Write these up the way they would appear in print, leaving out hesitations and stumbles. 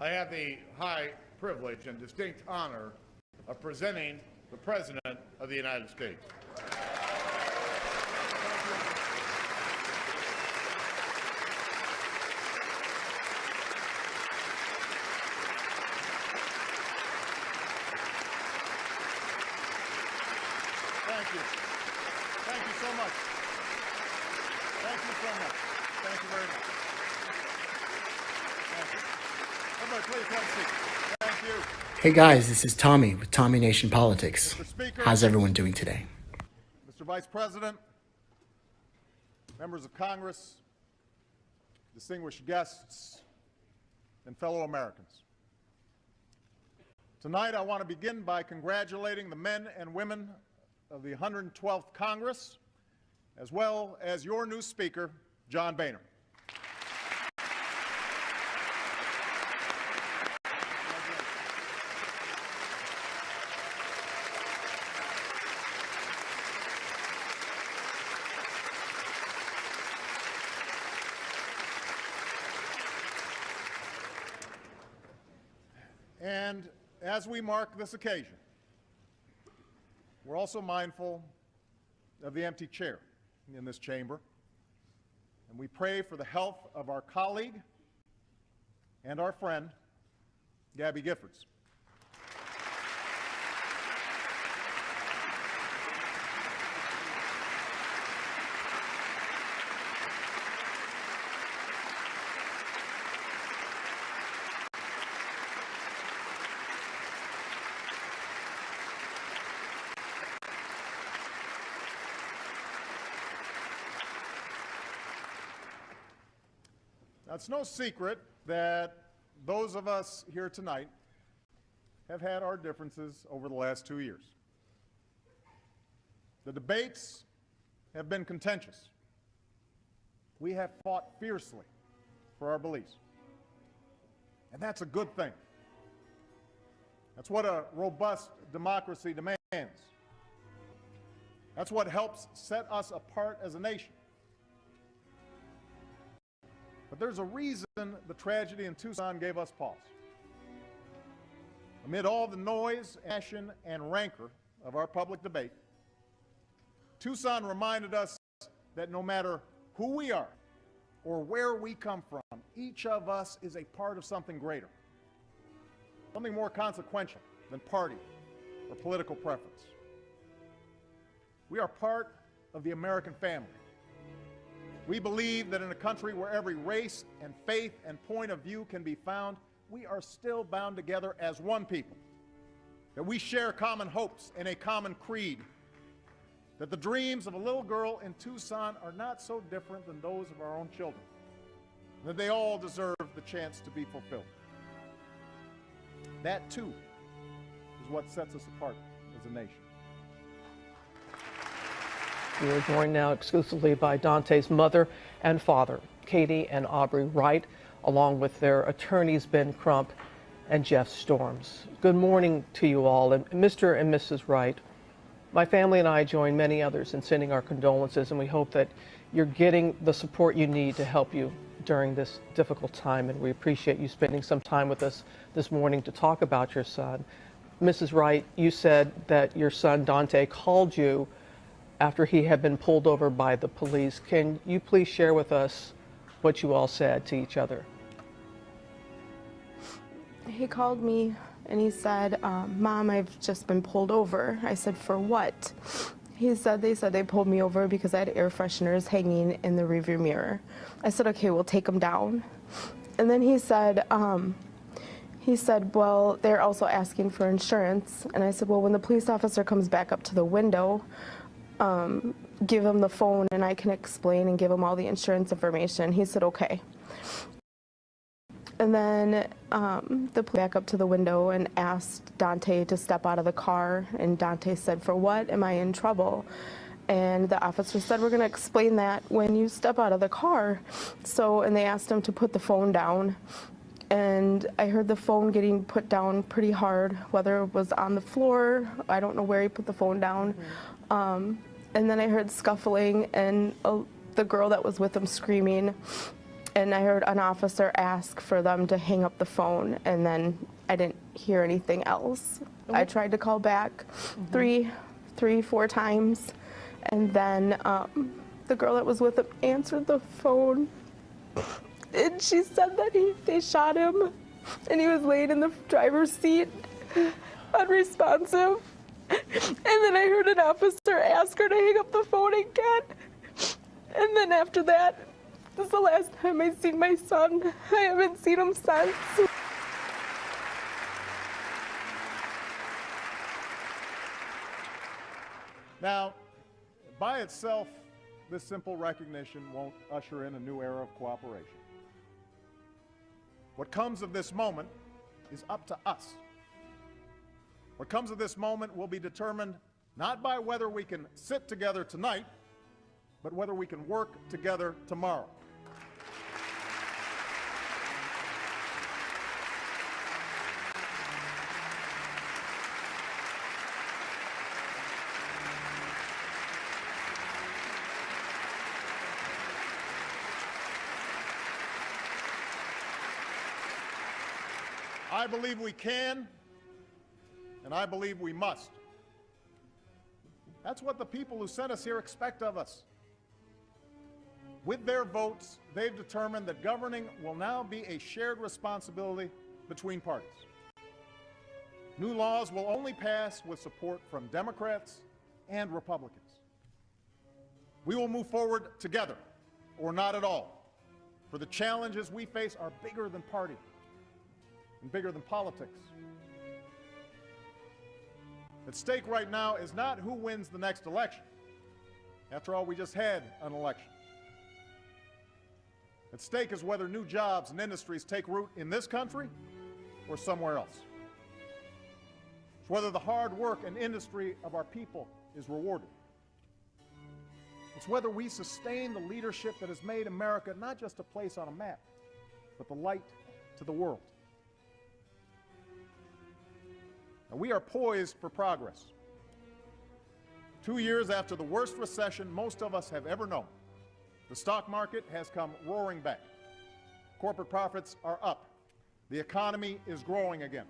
I have the high privilege and distinct honor of presenting the President of the United States. Thank you. Thank you so much. Thank you so much. Thank you very much. Thank you. Everybody, please have a seat. Thank you. Hey guys, this is Tommy with Tommy Nation Politics. Mr. Speaker, How's everyone doing today? Mr. Vice President, members of Congress, distinguished guests, and fellow Americans. Tonight, I want to begin by congratulating the men and women of the 112th Congress, as well as your new Speaker, John Boehner. And as we mark this occasion, we're also mindful of the empty chair in this chamber, and we pray for the health of our colleague and our friend, Gabby Giffords. Now, it's no secret that those of us here tonight have had our differences over the last 2 years. The debates have been contentious. We have fought fiercely for our beliefs. And that's a good thing. That's what a robust democracy demands. That's what helps set us apart as a nation. But there's a reason the tragedy in Tucson gave us pause. Amid all the noise, passion, and rancor of our public debate, Tucson reminded us that no matter who we are or where we come from, each of us is a part of something greater, something more consequential than party or political preference. We are part of the American family. We believe that in a country where every race and faith and point of view can be found, we are still bound together as one people, that we share common hopes and a common creed, that the dreams of a little girl in Tucson are not so different than those of our own children, that they all deserve the chance to be fulfilled. That, too, is what sets us apart as a nation. We are joined now exclusively by Duante's mother and father, Katie and Aubrey Wright, along with their attorneys, Ben Crump and Jeff Storms. Good morning to you all. And Mr. and Mrs. Wright, my family and I join many others in sending our condolences, and we hope that you're getting the support you need to help you during this difficult time, and we appreciate you spending some time with us this morning to talk about your son. Mrs. Wright, you said that your son, Duante, called you after he had been pulled over by the police. Can you please share with us what you all said to each other? He called me and he said, Mom, I've just been pulled over. I said, for what? They said they pulled me over because I had air fresheners hanging in the rearview mirror. I said, okay, we'll take them down. And then he said, well, they're also asking for insurance. And I said, well, when the police officer comes back up to the window, give him the phone and I can explain and give him all the insurance information. He said, okay. And then the police back up to the window and asked Duante to step out of the car. And Duante said, for what? Am I in trouble? And the officer said, we're going to explain that when you step out of the car. And they asked him to put the phone down. And I heard the phone getting put down pretty hard, whether it was on the floor. I don't know where he put the phone down. And then I heard scuffling and the girl that was with him screaming. and I heard an officer ask for them to hang up the phone, and then I didn't hear anything else. I tried to call back three, 4 times, and then the girl that was with him answered the phone, and she said that they shot him, and he was laying in the driver's seat, unresponsive. And then I heard an officer ask her to hang up the phone again. And then after that, this is the last time I've seen my son. I haven't seen him since. Now, by itself, this simple recognition won't usher in a new era of cooperation. What comes of this moment is up to us. What comes of this moment will be determined not by whether we can sit together tonight, but whether we can work together tomorrow. I believe we can, and I believe we must. That's what the people who sent us here expect of us. With their votes, they've determined that governing will now be a shared responsibility between parties. New laws will only pass with support from Democrats and Republicans. We will move forward together, or not at all, for the challenges we face are bigger than party and bigger than politics. At stake right now is not who wins the next election. After all, we just had an election. At stake is whether new jobs and industries take root in this country or somewhere else. It's whether the hard work and industry of our people is rewarded. It's whether we sustain the leadership that has made America not just a place on a map, but the light to the world. Now, we are poised for progress. 2 years after the worst recession most of us have ever known, the stock market has come roaring back. Corporate profits are up. The economy is growing again.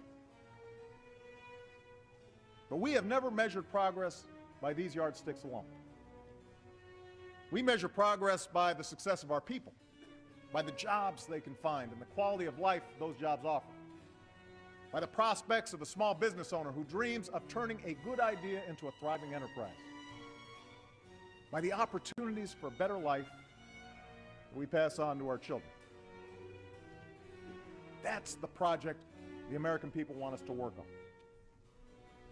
But we have never measured progress by these yardsticks alone. We measure progress by the success of our people, by the jobs they can find and the quality of life those jobs offer, by the prospects of the small business owner who dreams of turning a good idea into a thriving enterprise, by the opportunities for a better life that we pass on to our children. That's the project the American people want us to work on.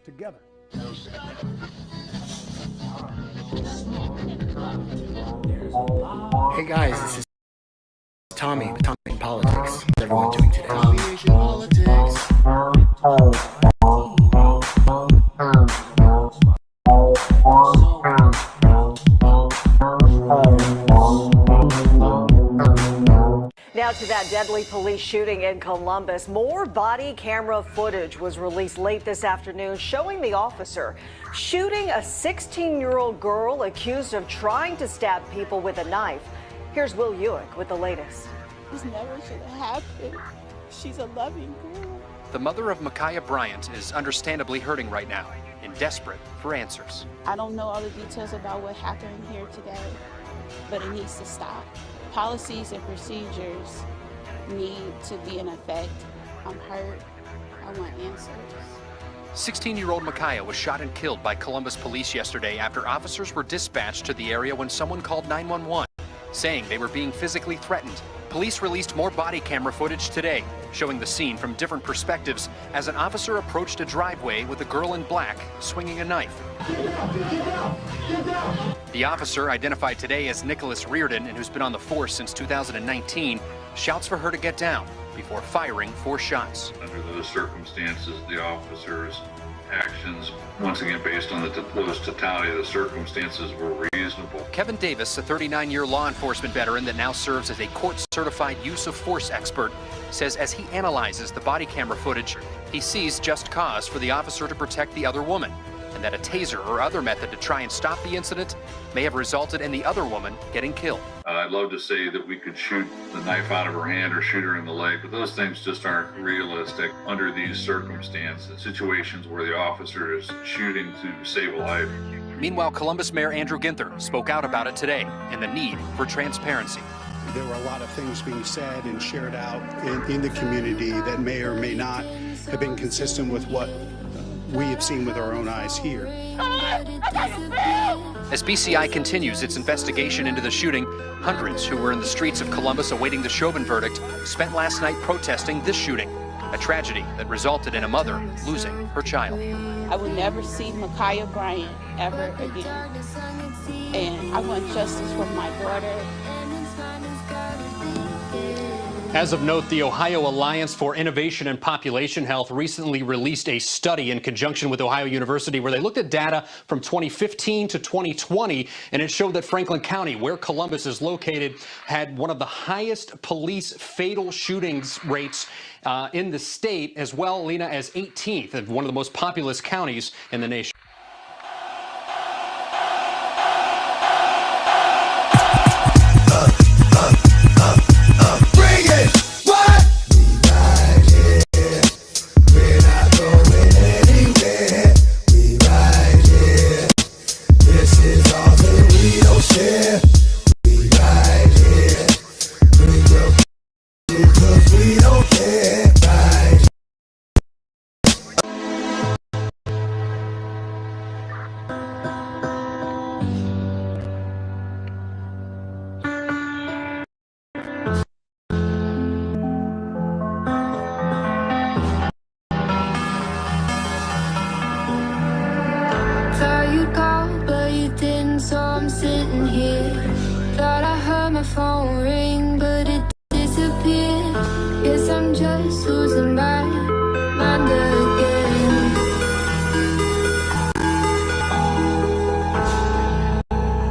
Together. Hey guys, this is Tommy with Tommy in Politics. How's everyone doing today? Now to that deadly police shooting in Columbus. More body camera footage was released late this afternoon showing the officer shooting a 16-year-old girl accused of trying to stab people with a knife. Here's Will Ewick with the latest. This never should have happened. She's a loving girl. The mother of Ma'Khia Bryant is understandably hurting right now and desperate for answers. I don't know all the details about what happened here today, but it needs to stop. Policies and procedures need to be in effect. I'm hurt. I want answers. 16-year-old Ma'Khia was shot and killed by Columbus police yesterday after officers were dispatched to the area when someone called 911, saying they were being physically threatened. Police released more body camera footage today, showing the scene from different perspectives as an officer approached a driveway with a girl in black swinging a knife. Get down. The officer, identified today as Nicholas Reardon and who's been on the force since 2019, shouts for her to get down before firing 4 shots. Under those circumstances, the officer's actions, once again based on the totality of the circumstances, were reasonable. Kevin Davis, a 39-year law enforcement veteran that now serves as a court-certified use of force expert, says as he analyzes the body camera footage, he sees just cause for the officer to protect the other woman. and that a taser or other method to try and stop the incident may have resulted in the other woman getting killed. I'd love to say that we could shoot the knife out of her hand or shoot her in the leg, but those things just aren't realistic under these circumstances, situations where the officer is shooting to save a life. Meanwhile, Columbus Mayor Andrew Ginther spoke out about it today and the need for transparency. There were a lot of things being said and shared out in the community that may or may not have been consistent with what we have seen with our own eyes here. As BCI continues its investigation into the shooting, hundreds who were in the streets of Columbus awaiting the Chauvin verdict spent last night protesting this shooting, a tragedy that resulted in a mother losing her child. I will never see Ma'Khia Bryant ever again. And I want justice for my daughter. As of note, the Ohio Alliance for Innovation and Population Health recently released a study in conjunction with Ohio University where they looked at data from 2015 to 2020, and it showed that Franklin County, where Columbus is located, had one of the highest police fatal shootings rates in the state, as well, Lena, as 18th of one of the most populous counties in the nation. So I'm sitting here. Thought I heard my phone ring, but it disappeared. Guess I'm just losing my mind again.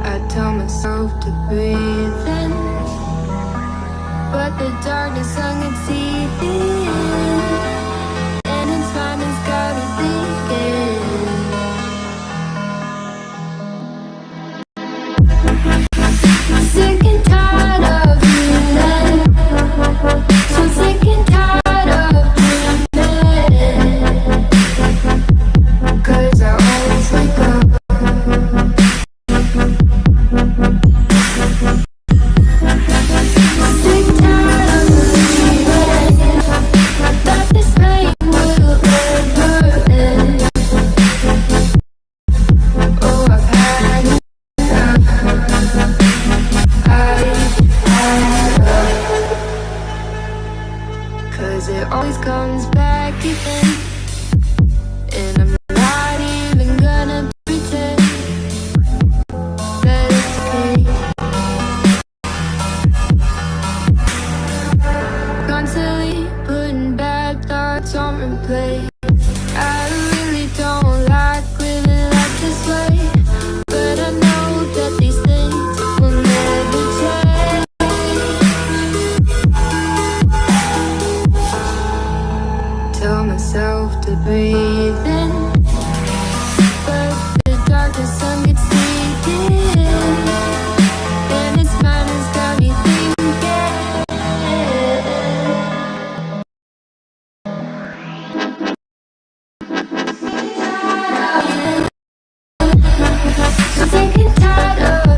I tell myself to breathe in, but the darkness I can see it, and it's fine, it's gotta begin. Sick and tired of dreaming, so sick and tired of dreaming, 'cause I always wake up. Sick and tired of believing that this pain will ever end. Oh, I've had enough. Cause it always comes back again, and I'm not even gonna pretend that it's okay. Constantly putting bad thoughts on replay. I really don't like living like this way, but I know that these things will never change. Tell myself to breathe in, but the darkness I can see it, and it's mine, it's got me thinking. So sick and tired of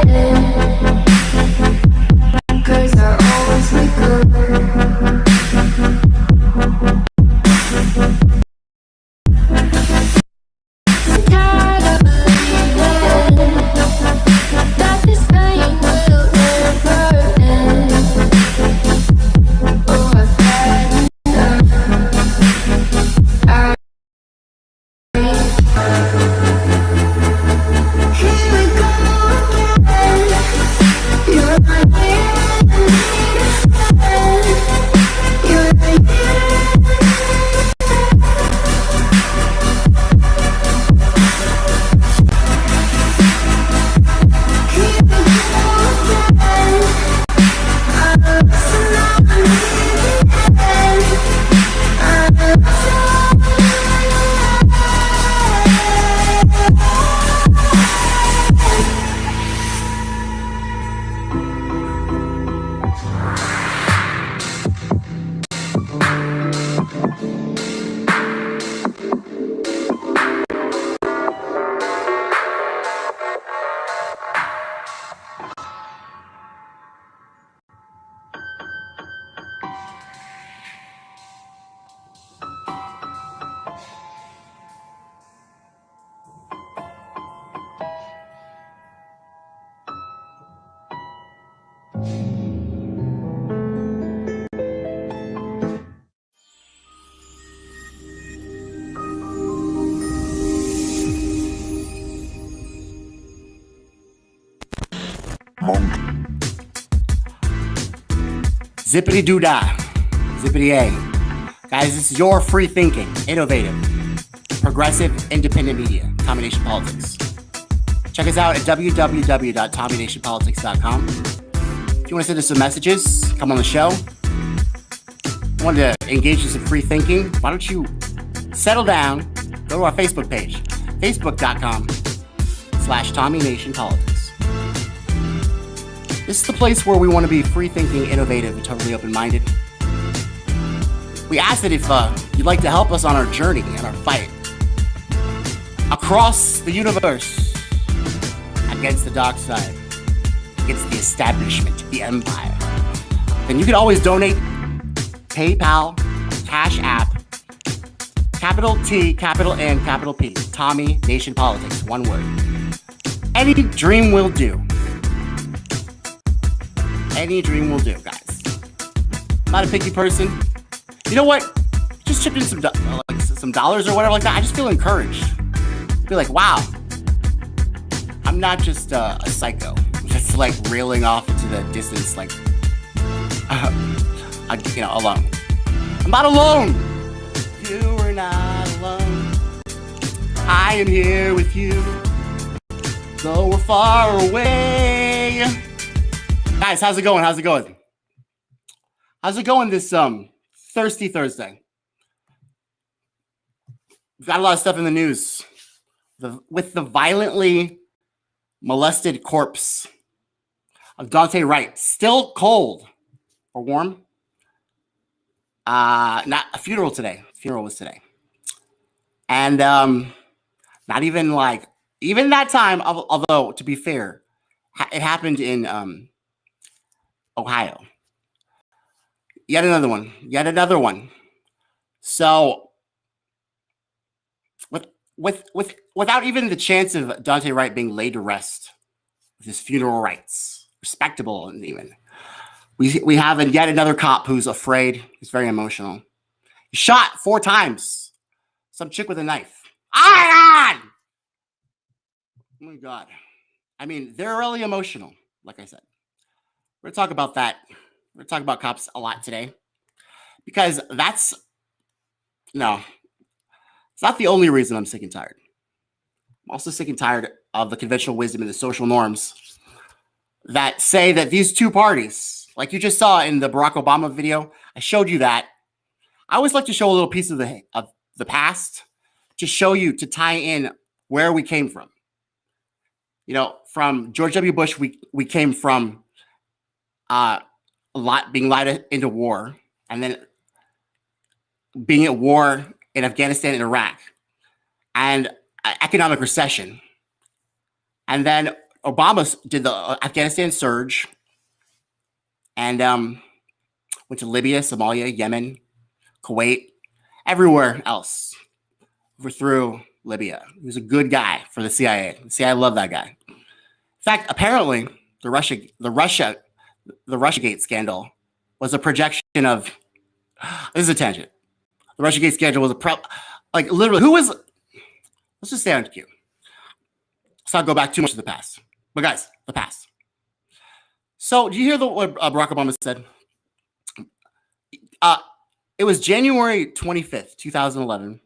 dreaming, 'cause I always wake up. Zippity doo dah. Zippity A. Guys, this is your free thinking, innovative, progressive, independent media, Tommy Nation Politics. Check us out at www.tommynationpolitics.com. If you want to send us some messages, come on the show. Want to engage in some free thinking, why don't you settle down, go to our Facebook page, facebook.com/TommyNationPolitics. This is the place where we want to be free thinking, innovative, and totally open-minded. We ask that if you'd like to help us on our journey and our fight across the universe against the dark side, against the establishment, the empire, then you can always donate PayPal, Cash App, capital T, capital N, capital P, Tommy Nation Politics, one word. Any dream will do. Any dream will do, guys. I'm not a picky person. You know what? Just chip in some dollars or whatever like that. I just feel encouraged. I feel like, wow, I'm not just a psycho. I'm just like reeling off into the distance, like, alone. I'm not alone. You are not alone. I am here with you, though we're far away. Guys, how's it going? How's it going? How's it going this Thirsty Thursday? We've got a lot of stuff in the news. With the violently molested corpse of Duante Wright, still cold or warm. Not a funeral today. Funeral was today. And not even like, even that time, although to be fair, it happened in Ohio. Yet another one. So without even the chance of Duante Wright being laid to rest with his funeral rites, respectable and even, we have yet another cop who's afraid. He's very emotional. He shot 4 times. Some chick with a knife. Oh my God. I mean, they're really emotional, like I said. We're going to talk about that. We're going to talk about cops a lot today. Because it's not the only reason I'm sick and tired. I'm also sick and tired of the conventional wisdom and the social norms that say that these two parties, like you just saw in the Barack Obama video, I showed you that. I always like to show a little piece of the past to show you, to tie in where we came from. You know, from George W. Bush, we came from being led into war, and then being at war in Afghanistan and Iraq, and economic recession. And then Obama did the Afghanistan surge, and went to Libya, Somalia, Yemen, Kuwait, everywhere else. Overthrew Libya. He was a good guy for the CIA. The CIA loved that guy. In fact, apparently, the Russiagate scandal was a projection of. This is a tangent. The Russiagate scandal was literally, who was? Let's just stay on cue. Let's not go back too much to the past. But guys, the past. So, do you hear what Barack Obama said? It was January 25th, 2011.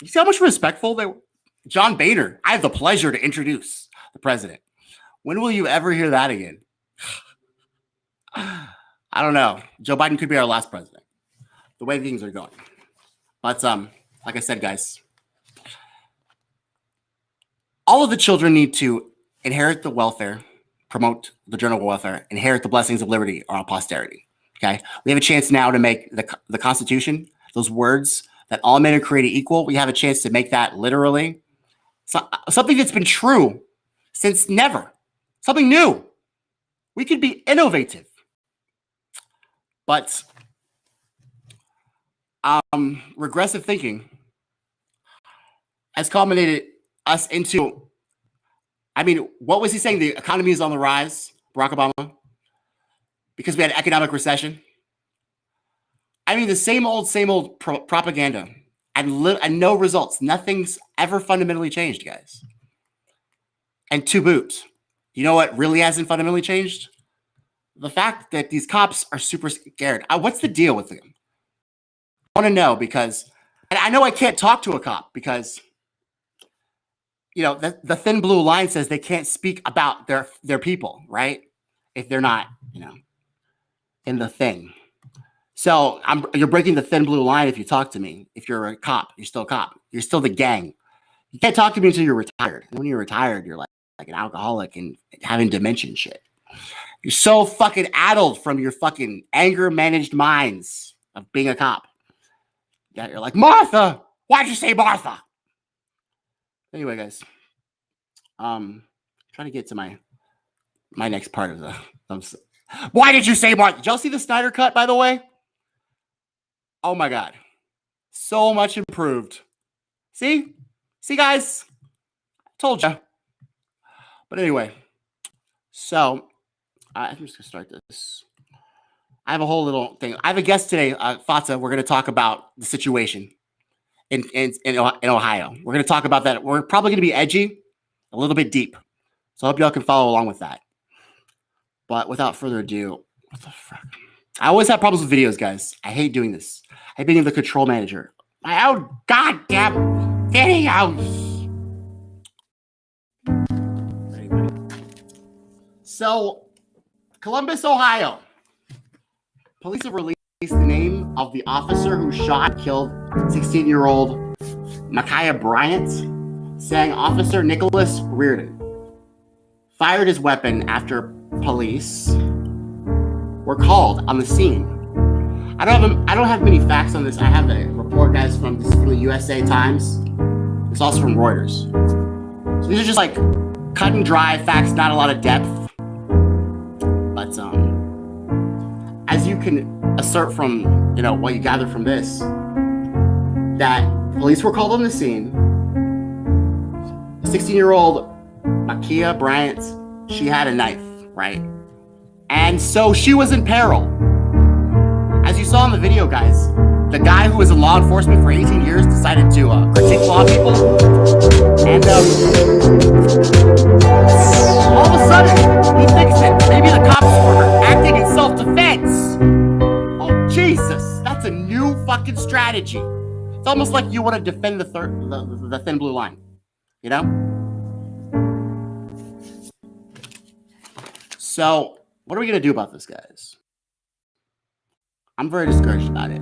You see how much respectful they were? John Boehner, I have the pleasure to introduce the president. When will you ever hear that again? I don't know. Joe Biden could be our last president, the way things are going. But like I said, guys, all of the children need to inherit the welfare, promote the general welfare, inherit the blessings of liberty or posterity. Okay, we have a chance now to make the Constitution, those words that all men are created equal. We have a chance to make that literally something that's been true since never, something new. We could be innovative, but regressive thinking has culminated us into. I mean, what was he saying? The economy is on the rise, Barack Obama. Because we had economic recession. I mean, the same old propaganda and no results. Nothing's ever fundamentally changed, guys. And to boot, you know what really hasn't fundamentally changed? the fact that these cops are super scared. What's the deal with them? I want to know because, and I know I can't talk to a cop because, the thin blue line says they can't speak about their people, right? If they're not, in the thing. So you're breaking the thin blue line if you talk to me. If you're a cop, you're still a cop. You're still the gang. You can't talk to me until you're retired. And when you're retired, you're like an alcoholic and having dementia and shit. You're so fucking addled from your fucking anger managed minds of being a cop. Yeah, you're like, Martha, why'd you say Martha? Anyway, guys, trying to get to my next part of the. Why did you say Martha? Did y'all see the Snyder Cut, by the way? Oh my God, so much improved. See, guys, I told you. But anyway, so I'm just gonna start this. I have a whole little thing. I have a guest today, Fatsa. We're gonna talk about the situation in Ohio. We're gonna talk about that. We're probably gonna be edgy, a little bit deep. So I hope y'all can follow along with that. But without further ado, what the fuck? I always have problems with videos, guys. I hate doing this. I hate being the control manager. My own goddamn videos. Anyway. So, Columbus, Ohio. Police have released the name of the officer who shot and killed 16-year-old Ma'Khia Bryant, saying Officer Nicholas Reardon fired his weapon after police were called on the scene. I don't have many facts on this. I have a report, guys, from the USA Times. It's also from Reuters. So these are just like cut and dry facts, not a lot of depth. But as you can assert from what you gather from this, that police were called on the scene. 16-year-old Ma'Khia Bryant, she had a knife, right? And so she was in peril. As you saw in the video, guys, the guy who was in law enforcement for 18 years decided to critique law people. And all of a sudden, he thinks that maybe the cops were acting in self-defense. Oh, Jesus. That's a new fucking strategy. It's almost like you want to defend the thin blue line. So, what are we going to do about this, guys? I'm very discouraged about it.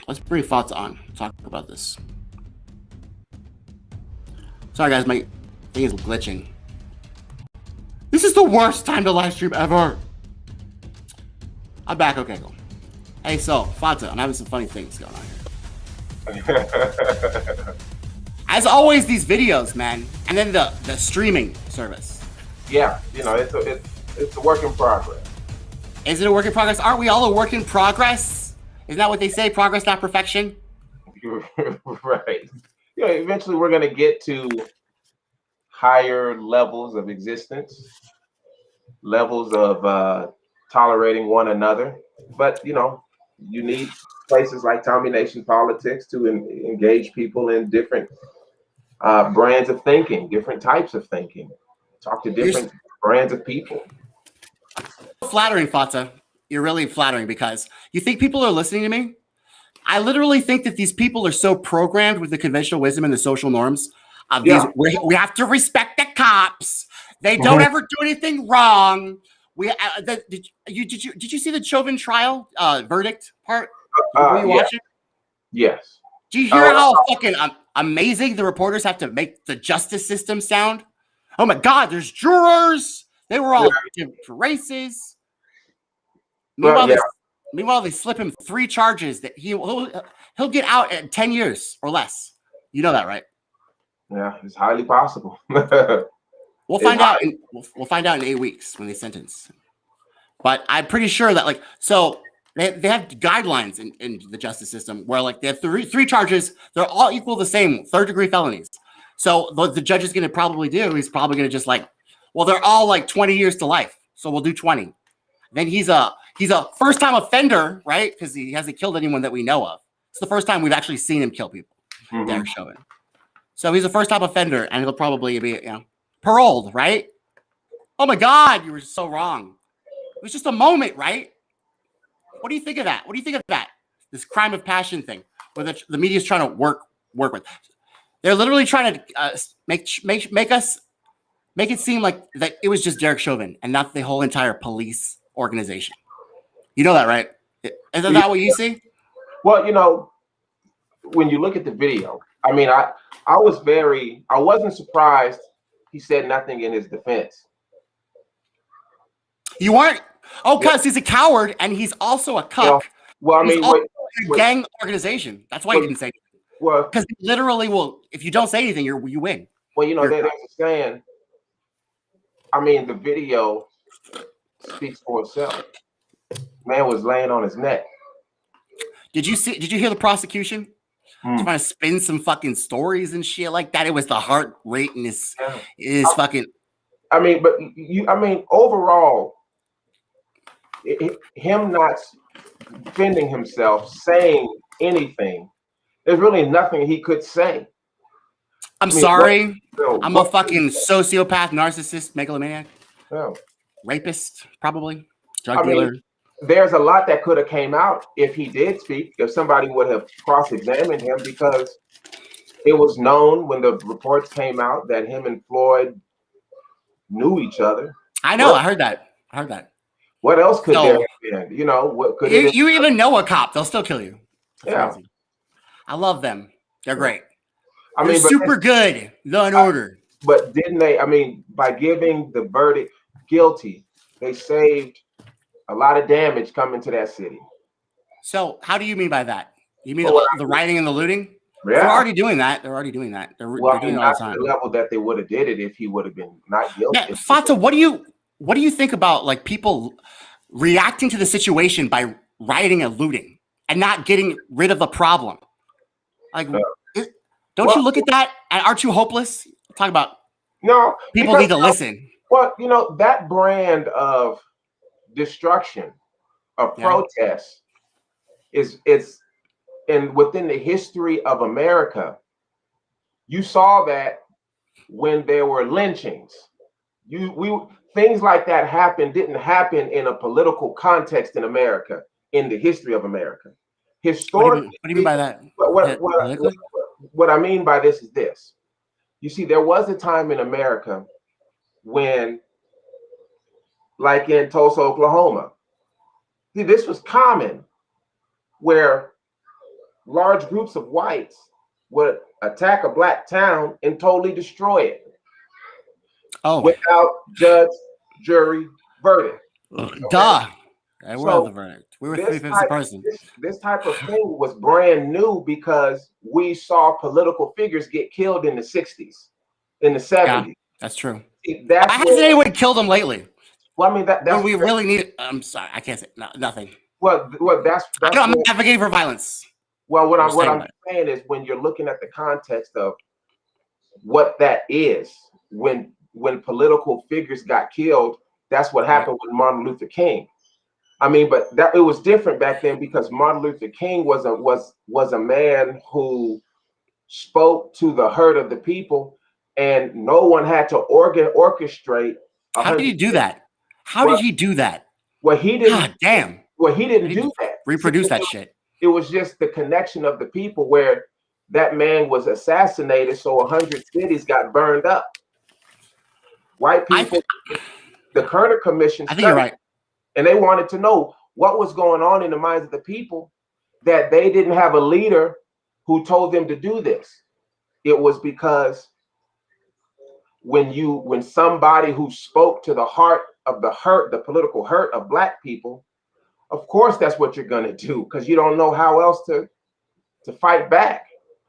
Let's bring thoughts on. Talk about this. Sorry, guys, my thing is glitching. This is the worst time to live stream ever. I'm back. Okay, cool. Hey, so, Fata, I'm having some funny things going on here. As always, these videos, man. And then the streaming service. Yeah, it's a work in progress. Is it a work in progress? Aren't we all a work in progress? Isn't that what they say? Progress, not perfection? Right. Eventually we're going to get to higher levels of existence, levels of tolerating one another. But, you need places like Tommy Nation Politics to engage people in different brands of thinking, different types of thinking. Talk to different brands of people. Flattering, Fata. You're really flattering because you think people are listening to me? I literally think that these people are so programmed with the conventional wisdom and the social norms of these. We have to respect the cops. They don't ever do anything wrong. Did you see the Chauvin trial verdict part? Were you watching? Yes. Do you hear how fucking amazing the reporters have to make the justice system sound? Oh my God, there's jurors. They were all different races. Meanwhile, they slip him 3 charges that he'll get out at 10 years or less. You know that, right? Yeah, it's highly possible. We'll find out. We'll find out in 8 weeks when they sentence. But I'm pretty sure that they have guidelines in the justice system where they have three charges. They're all equal the same, 3rd-degree felonies. So what the judge is going to probably do, he's probably going to just they're all 20 years to life. So we'll do 20. Then he's a first-time offender, right? Because he hasn't killed anyone that we know of. It's the first time we've actually seen him kill people. Derek Chauvin. So he's a first-time offender, and he'll probably be, paroled, right? Oh my God, you were so wrong. It was just a moment, right? What do you think of that? What do you think of that? This crime of passion thing, where the media is trying to work with. They're literally trying to make it seem like that it was just Derek Chauvin and not the whole entire police organization. You know that, right? Isn't that what you see? Well, when you look at the video, I mean, I wasn't surprised he said nothing in his defense. You weren't? Oh, because he's a coward and he's also a cuck. Well, I mean, a gang organization. That's why he didn't say anything. Well, because literally, if you don't say anything, you win. Well, there's a saying. I mean, the video speaks for itself. Man was laying on his neck. Did you hear the prosecution? Trying to spin some fucking stories and shit like that. It was the heart rate and his fucking. I mean, but overall, him not defending himself, saying anything, there's really nothing he could say. I'm sorry. I'm a fucking sociopath, narcissist, megalomaniac, rapist, probably drug dealer. There's a lot that could have came out if he did speak, if somebody would have cross-examined him, because it was known when the reports came out that him and Floyd knew each other. I know. I heard that. What else could there have been? What could you even know a cop? They'll still kill you. That's crazy. I love them. They're great. They're super good. Law and order. But didn't they? I mean, by giving the verdict guilty, they saved a lot of damage coming to that city. So how do you mean by that? You mean the rioting and the looting? Yeah. They're already doing that. They're doing it all the time. The level that they would have did it if he would have been not guilty. Yeah, Fata, what do you think about like people reacting to the situation by rioting and looting and not getting rid of the problem? Like, don't you look at that? And aren't you hopeless? Talk about people need to listen. Well, that brand of destruction, of protest, is and within the history of America, you saw that when there were lynchings. Things like that didn't happen in a political context in America, in the history of America. Historically, what do you mean by that? What I mean by this is this. You see, there was a time in America when, like in Tulsa, Oklahoma, this was common, where large groups of whites would attack a black town and totally destroy it. Without judge, jury, verdict. Duh. We're the verdict. We were 3/5 person. This type of thing was brand new because we saw political figures get killed in the 60s, in the 70s. Yeah, that's true. Hasn't anyone killed them lately? Well, I mean, that's we really need. I'm sorry, I can't say nothing. Well, that's I'm advocating for violence. Well, what I'm saying is, when you're looking at the context of what that is, when political figures got killed, that's what happened with Martin Luther King. I mean, but it was different back then because Martin Luther King was a man who spoke to the hurt of the people, and no one had to orchestrate. How did he do that? How did he do that? Well, he didn't. God damn. Well, he didn't do that. Reproduce that shit. It was just the connection of the people, where that man was assassinated, so 100 cities got burned up. White people, the Kerner Commission, I think you're right. And they wanted to know what was going on in the minds of the people, that they didn't have a leader who told them to do this. It was because when somebody who spoke to the heart of the political hurt of black people, of course that's what you're gonna do, because you don't know how else to fight back.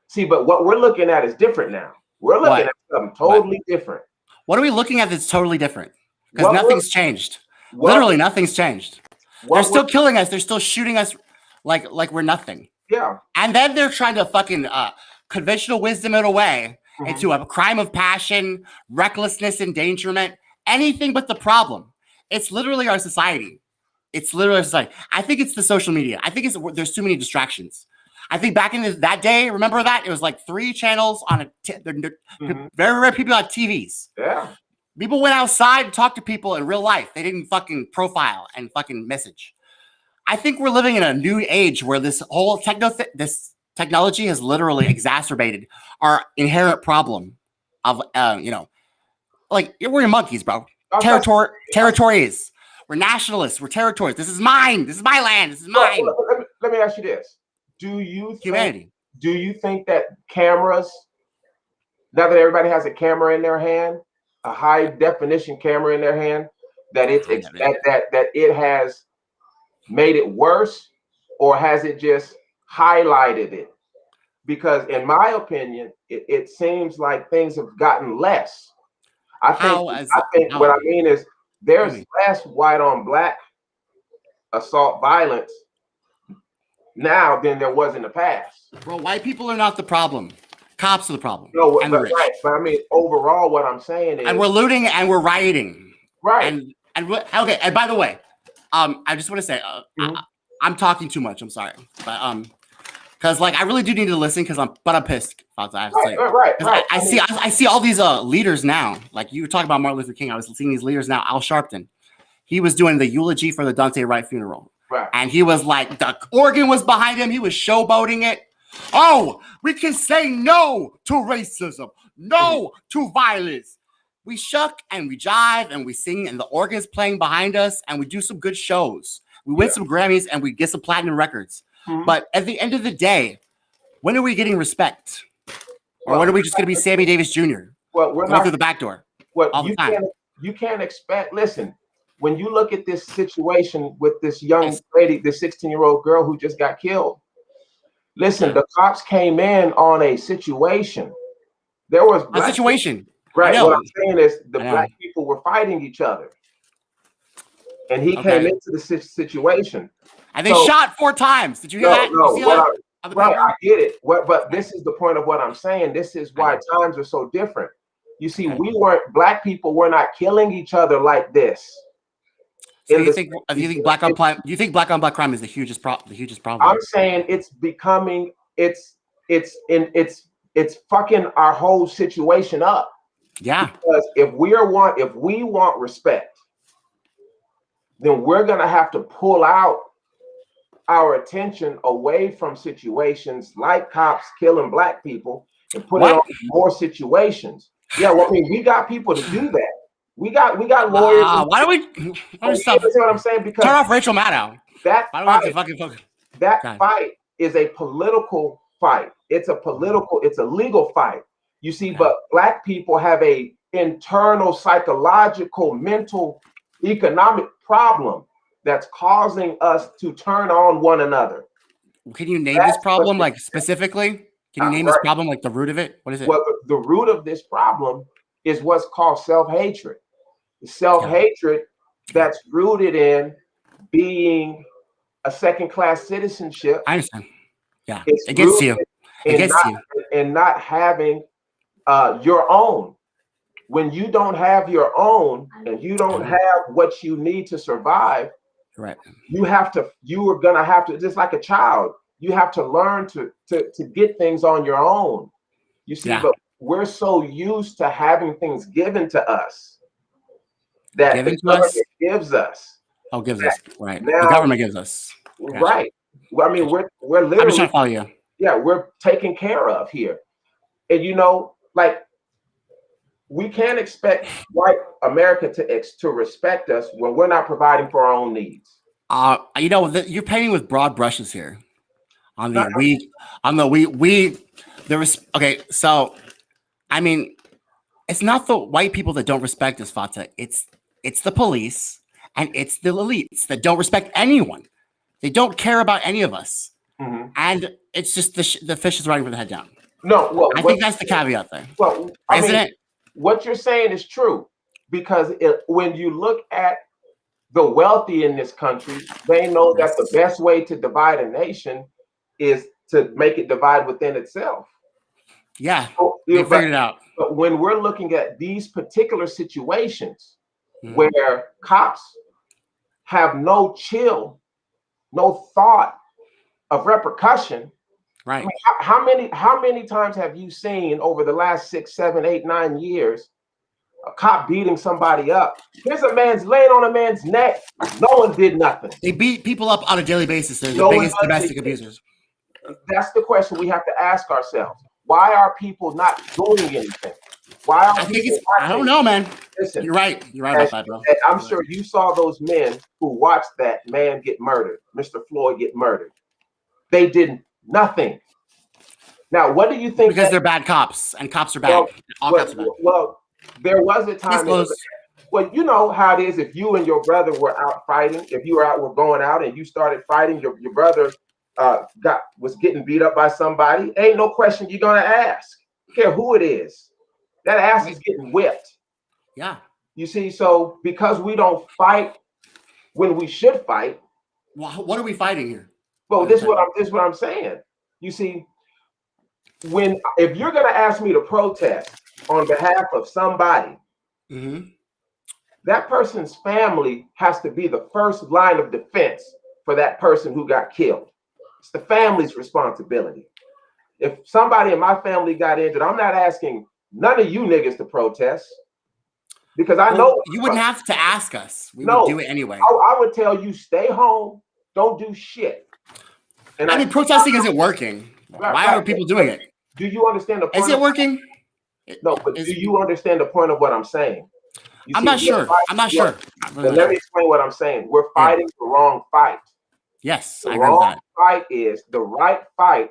See, but what we're looking at is different now. We're looking at something totally different. What are we looking at that's totally different? Because nothing's changed. Literally, nothing's changed. They're still killing us. They're still shooting us like we're nothing. Yeah. And then they're trying to fucking conventional wisdom it away into a crime of passion, recklessness, endangerment, anything but the problem. It's literally our society. It's literally our society. I think it's the social media. I think there's too many distractions. I think back in that day, remember that? It was like 3 channels on very rare people had TVs. Yeah. People went outside and talked to people in real life. They didn't fucking profile and fucking message. I think we're living in a new age where this whole technology has literally exacerbated our inherent problem of, like we're monkeys, bro. Territories. We're nationalists. We're territories. This is mine. This is my land. This is mine. Let me ask you this: Do you think that cameras, now that everybody has a camera in their hand, a high definition camera in their hand, that it has made it worse, or has it just highlighted it? Because in my opinion, it seems like things have gotten less. I think what I mean is there's less white on black assault violence now than there was in the past. Bro, white people are not the problem. Cops are the problem. No, but I mean, overall, what I'm saying is, and we're looting and we're rioting. Right. Okay. And by the way, I just want to say, I'm talking too much. I'm sorry, but because like I really do need to listen because I'm pissed. I have to say. Right. I see all these leaders now. Like you were talking about Martin Luther King. I was seeing these leaders now. Al Sharpton, he was doing the eulogy for the Duante Wright funeral. Right. And he was like, the organ was behind him. He was showboating it. Oh, we can say no to racism, no to violence. We shuck and we jive and we sing and the organ's playing behind us and we do some good shows. We win some Grammys and we get some platinum records. But at the end of the day, when are we getting respect? Or when are we just going to be Sammy Davis Jr.? Well, we're going not through the back door all the time. You can't expect, listen, when you look at this situation with this young lady, this 16-year-old girl who just got killed, listen, the cops came in on a situation. There was a situation. Right. What I'm saying is the black people were fighting each other. And he came into the situation. And they shot 4 times. Did you hear that? Right, I get it. But this is the point of what I'm saying. This is why times are so different. You see, black people were not killing each other like this. So you think black on black crime is the hugest problem? I'm saying it's becoming, it's fucking our whole situation up. Yeah. Because if we want respect, then we're gonna have to pull out our attention away from situations like cops killing black people and put it on more situations. Yeah, well, I mean, we got people to do that. We got lawyers. Why don't we stop? You know what I'm saying? Because turn off Rachel Maddow. That fight is a political fight. It's a legal fight. You see, but black people have a internal psychological, mental, economic problem that's causing us to turn on one another. Can you name this problem like specifically? Can you name this problem like the root of it? What is it? Well, the root of this problem is what's called self-hatred. Self-hatred that's rooted in being a second-class citizenship. I understand. Yeah, it gets you. It gets you. And not having your own. When you don't have your own and you don't have what you need to survive, right? You are gonna have to, just like a child, you have to learn to get things on your own. You see, but we're so used to having things given to us that the government gives us. Oh, gives us, right? Now, the government gives us, right? Well, I mean, we're literally. I'm just trying to follow you. Yeah, we're taken care of here, and like. We can't expect white America to respect us when we're not providing for our own needs. You're painting with broad brushes here. Okay, so I mean, it's not the white people that don't respect us, Fata. It's the police and it's the elites that don't respect anyone. They don't care about any of us, and it's just the fish is riding with the head down. No, well, I think that's the caveat there. Well, isn't it? What you're saying is true, because when you look at the wealthy in this country, they know that the best way to divide a nation is to make it divide within itself. Yeah, they figured it out. But when we're looking at these particular situations where cops have no thought of repercussion, Right. I mean, how many times have you seen over the last 6, 7, 8, 9 years a cop beating somebody up? Here's a man's laying on a man's neck. No one did nothing. They beat people up on a daily basis. They're the No one biggest does domestic anything. abusers. That's the question we have to ask ourselves. Why are people not doing anything? Why are I don't know, man. Listen, you're right. You're right about that, bro. I'm sure you saw those men who watched that man get murdered, Mr. Floyd get murdered. They did nothing. Now, what do you think? Because they're bad cops, and cops are bad. All cops are bad. Well, there was a time. Well, you know how it is. If you and your brother were out fighting, if you were going out and you started fighting, your brother was getting beat up by somebody. Ain't no question you're gonna ask. I don't care who it is. That ass is getting whipped. Yeah. You see, so because we don't fight when we should fight. Well, what are we fighting here? Well, this is what I'm saying. You see, if you're gonna ask me to protest on behalf of somebody, that person's family has to be the first line of defense for that person who got killed. It's the family's responsibility. If somebody in my family got injured, I'm not asking none of you niggas to protest because I know you wouldn't have to ask us. We would do it anyway. I would tell you, stay home, don't do shit. And I mean, protesting isn't working. Why are people doing it? Do you understand the point? Is it working? No, but do you understand the point of what I'm saying? I'm not sure. I'm not sure. Let me explain what I'm saying. We're fighting the wrong fight. Yes, the I agree with that. The right fight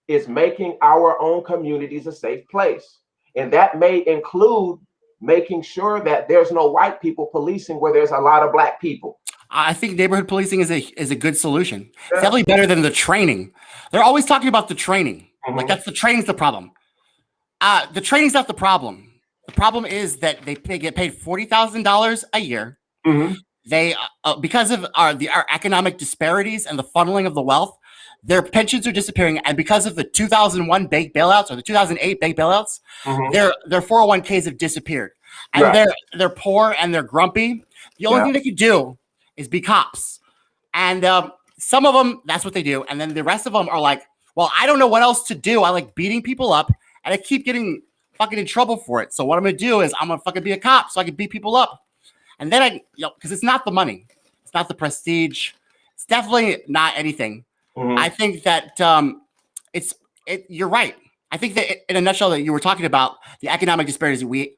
is making our own communities a safe place. And that may include making sure that there's no white people policing where there's a lot of black people. I think neighborhood policing is a good solution. It's definitely better than the training. They're always talking about the training. Like the training's the problem. The training's not the problem. The problem is that they get paid $40,000 a year. They because of our economic disparities and the funneling of the wealth, their pensions are disappearing, and because of the 2001 bank bailouts or the 2008 bank bailouts, their 401ks have disappeared, and they're poor and they're grumpy. The only thing they can do is be cops, and some of them that's what they do, and then the rest of them are like, well, I don't know what else to do. I like beating people up, and I keep getting fucking in trouble for it. So what I'm gonna do is I'm gonna fucking be a cop so I can beat people up. And then because it's not the money, it's not the prestige, it's definitely not anything. I think that you're right. I think that in a nutshell that you were talking about the economic disparities. We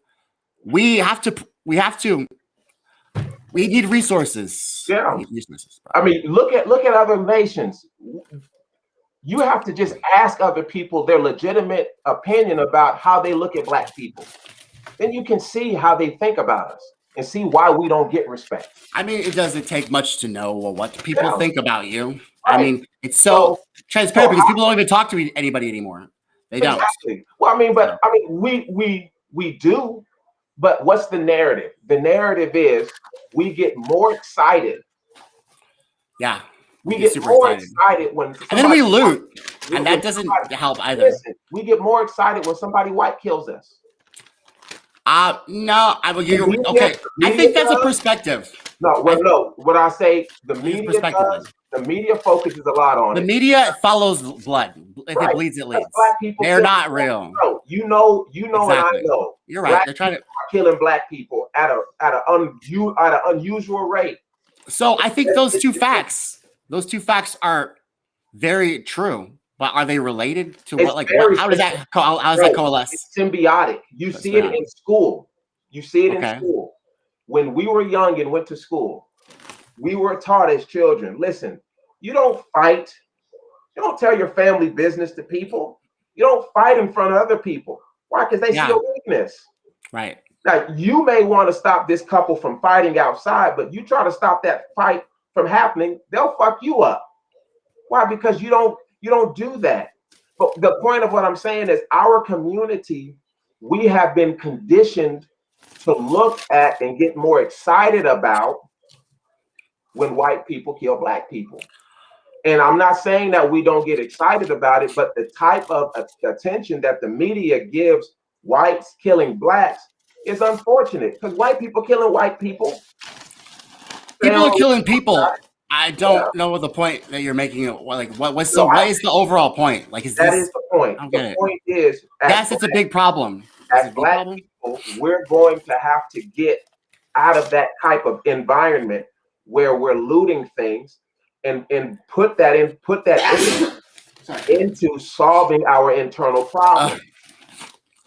need resources. Yeah. We need resources, I mean, look at other nations. You have to just ask other people their legitimate opinion about how they look at black people. Then you can see how they think about us and see why we don't get respect. I mean, it doesn't take much to know what people think about you. Right. I mean, it's so transparent because people don't even talk to anybody anymore. They don't. Well, I mean, but I mean, we do, but what's the narrative? The narrative is we get more excited. Yeah. We get more excited when and then we loot, and that doesn't help either. Listen, we get more excited when somebody white kills us. No, okay. I think that's a perspective. No, well, no. What I say, the media does. The media focuses a lot on it. The media follows blood. If it bleeds, it leads. They're not real. No, you know, exactly. And I know. You're right. They're trying to killing black people at an unusual rate. So I think those two facts are very true. But are they related to how does that coalesce? It's symbiotic. You see it in school. You see it in school. When we were young and went to school, we were taught as children, listen, you don't fight. You don't tell your family business to people. You don't fight in front of other people. Why? Because they see your weakness. Right. Now, you may want to stop this couple from fighting outside, but you try to stop that fight from happening, they'll fuck you up. Why? Because you don't do that. But the point of what I'm saying is our community, we have been conditioned to look at and get more excited about when white people kill black people. And I'm not saying that we don't get excited about it, but the type of attention that the media gives whites killing blacks is unfortunate because white people killing white people. People are killing people. I don't know what the point that you're making. Like, what is the overall point? Like, that is the point. The point is, yes, it's a big problem. As Black people, we're going to have to get out of that type of environment where we're looting things and put that into solving our internal problem.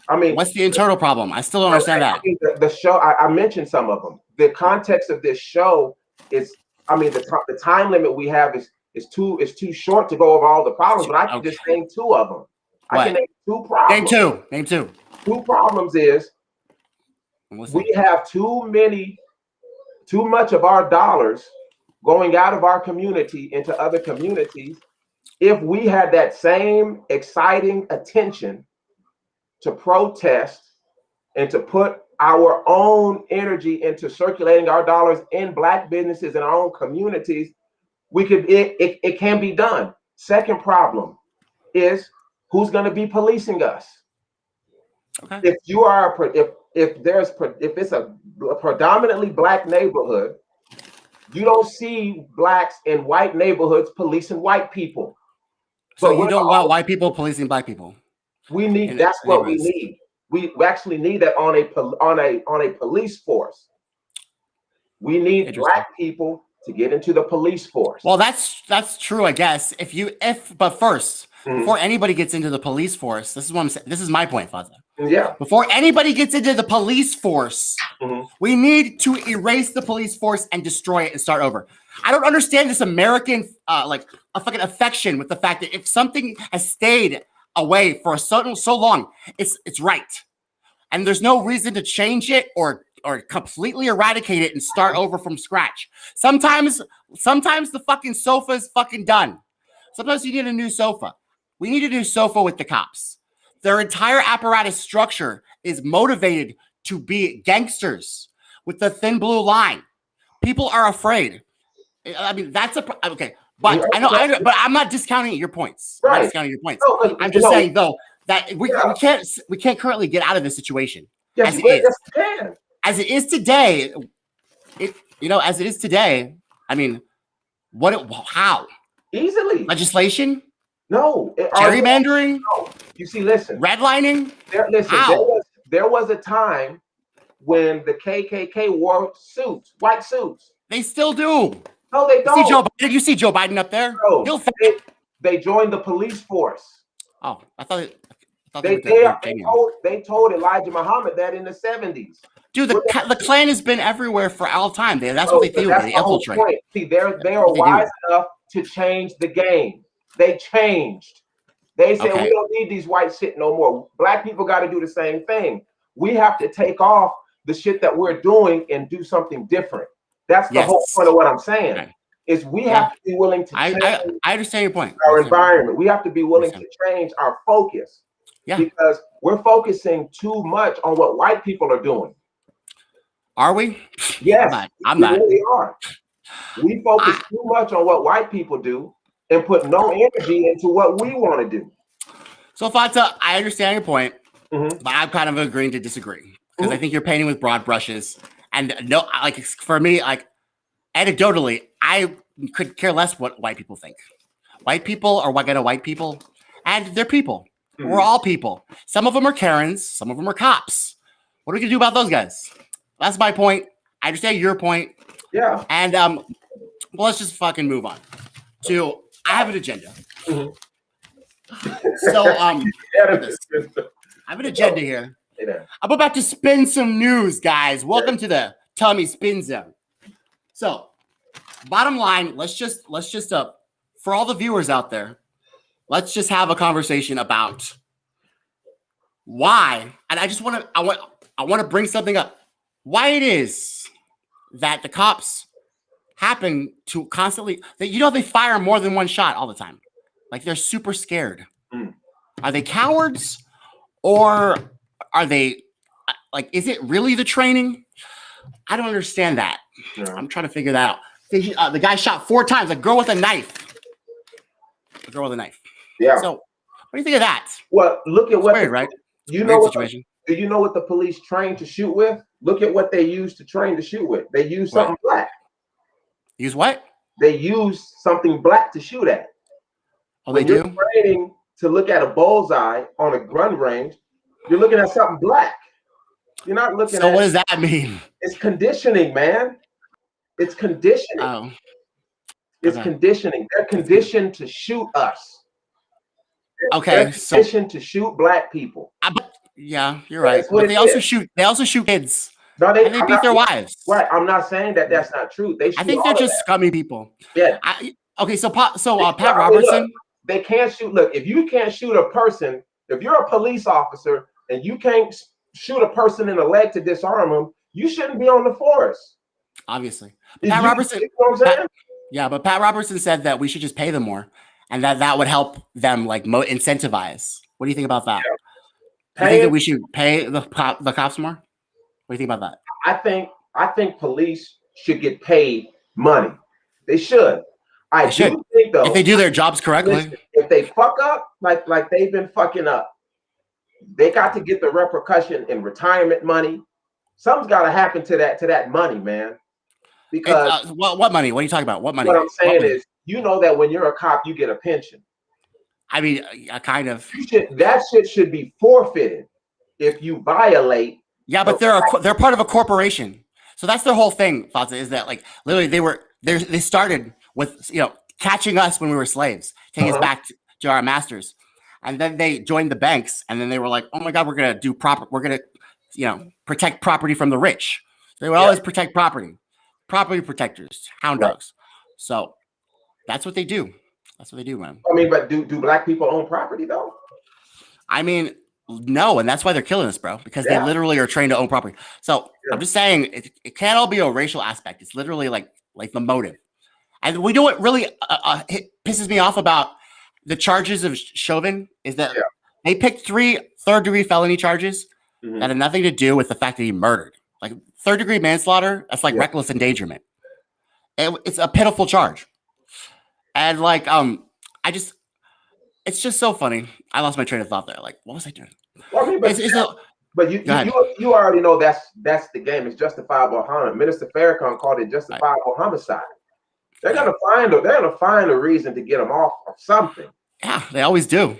I mean, what's the internal problem? I still don't understand that. The show, I mentioned some of them. The context of this show is, I mean, the time limit we have is too short to go over all the problems, but I can just name two of them. I can name two problems. Name two. Two problems is we have too much of our dollars going out of our community into other communities. If we had that same exciting attention to protest and to put our own energy into circulating our dollars in Black businesses in our own communities, it can be done. Second problem is who's going to be policing us. Okay. If it's a predominantly Black neighborhood, you don't see Blacks in white neighborhoods policing white people. So you don't want white people policing Black people. We need. That's what we need. We actually need that on a police force. We need Black people to get into the police force. Well, that's true, I guess. But first, before anybody gets into the police force, this is what I'm saying. This is my point, Faza. Yeah. Before anybody gets into the police force, we need to erase the police force and destroy it and start over. I don't understand this American like a fucking affection with the fact that if something has stayed away for so long, it's right, and there's no reason to change it or completely eradicate it and start over from scratch. Sometimes the fucking sofa is fucking done. Sometimes you need a new sofa. We need a new sofa with the cops. Their entire apparatus structure is motivated to be gangsters with the thin blue line. People are afraid. I mean, that's okay. But but I'm not discounting your points. Right. I'm not discounting your points. I'm just saying though that we can't currently get out of this situation as it is. As it is today, as it is today. I mean, how easily legislation? No. Gerrymandering? No. You see, listen. Redlining? There was a time when the KKK wore suits, white suits. They still do. No, they don't. Did you see Joe Biden up there? No, they joined the police force. Oh, I thought they told Elijah Muhammad that in the 70s. Dude, the Klan has been everywhere for all time. That's what they do. They infiltrate. See, they are wise enough to change the game. They changed. They said, we don't need these white shit no more. Black people got to do the same thing. We have to take off the shit that we're doing and do something different. That's the whole point of what I'm saying. Okay. Is we have to be willing to change I understand your point. Our environment. We have to be willing to change our focus. Yeah. Because we're focusing too much on what white people are doing. Are we? Yes. I'm not. We really are. We focus too much on what white people do and put no energy into what we want to do. So, Fata, I understand your point, but I'm kind of agreeing to disagree because I think you're painting with broad brushes. And no, like for me, like anecdotally, I could care less what white people think. White people are white people, and they're people. We're all people. Some of them are Karens, some of them are cops. What are we gonna do about those guys? That's my point. I understand your point. Yeah. And well, let's just fucking move on to. I have an agenda. So I have an agenda here. I'm about to spin some news, guys. Welcome to the Tummy Spin Zone. So, bottom line, let's just for all the viewers out there, let's just have a conversation about why. And I want to bring something up. Why it is that the cops happen to constantly they fire more than one shot all the time. Like they're super scared. Are they cowards or are they like, is it really the training? I don't understand that. Yeah. I'm trying to figure that out. The guy shot 4 times, a girl with a knife. Yeah. So what do you think of that? Well, look at what weird, right? Do you know what the police train to shoot with? Look at what they use to train to shoot with. They use something black. Use what? they use something black to shoot at. Oh, when you're training to look at a bullseye on a gun range, you're looking at something black. You're not looking at. So what does that mean? It's conditioning, man. It's conditioning. Oh. It's conditioning. They're conditioned to shoot us. Okay, they're conditioned to shoot black people. Yeah, you're right. But they also shoot. They also shoot kids. No, and they beat their wives. Right. I'm not saying that that's not true. They shoot I think they're just scummy people. Yeah. Okay. So Pat Robertson. Look, they can't shoot. Look, if you can't shoot a person, if you're a police officer and you can't shoot a person in the leg to disarm them, you shouldn't be on the force. Obviously, Pat Robertson. You know what I'm saying? Yeah, but Pat Robertson said that we should just pay them more, and that would help them like incentivize. What do you think about that? Yeah. Do you think that we should pay the cops more? What do you think about that? I think police should get paid money. They should. I do think though, if they do their jobs correctly. Listen, if they fuck up like they've been fucking up, they got to get the repercussion in retirement money. Something's got to happen to that money, man. Because what money? What are you talking about? What money? What I'm saying is, you know that when you're a cop, you get a pension. I mean, kind of. That shit should be forfeited if you violate. Yeah, but they're part of a corporation, so that's their whole thing. Fazza, is that like literally they started with catching us when we were slaves, taking us back to our masters, and then they joined the banks, and then they were like, oh my god, we're gonna protect property from the rich. They would always protect property protectors, hound dogs. So that's what they do. That's what they do, man. I mean, but do black people own property though? I mean, no, and that's why they're killing us, bro, because they literally are trained to own property. So I'm just saying it can't all be a racial aspect. It's literally like the motive. And we know what really pisses me off about the charges of Chauvin is that they picked 3 third-degree felony charges that had nothing to do with the fact that he murdered. Like third-degree manslaughter, that's like reckless endangerment. It's a pitiful charge. And like, it's just so funny. I lost my train of thought there. Like, what was I doing? Well, I mean, but you already know that's the game. It's justifiable harm. Minister Farrakhan called it justifiable homicide. They're gonna find a reason to get them off of something. Yeah, they always do.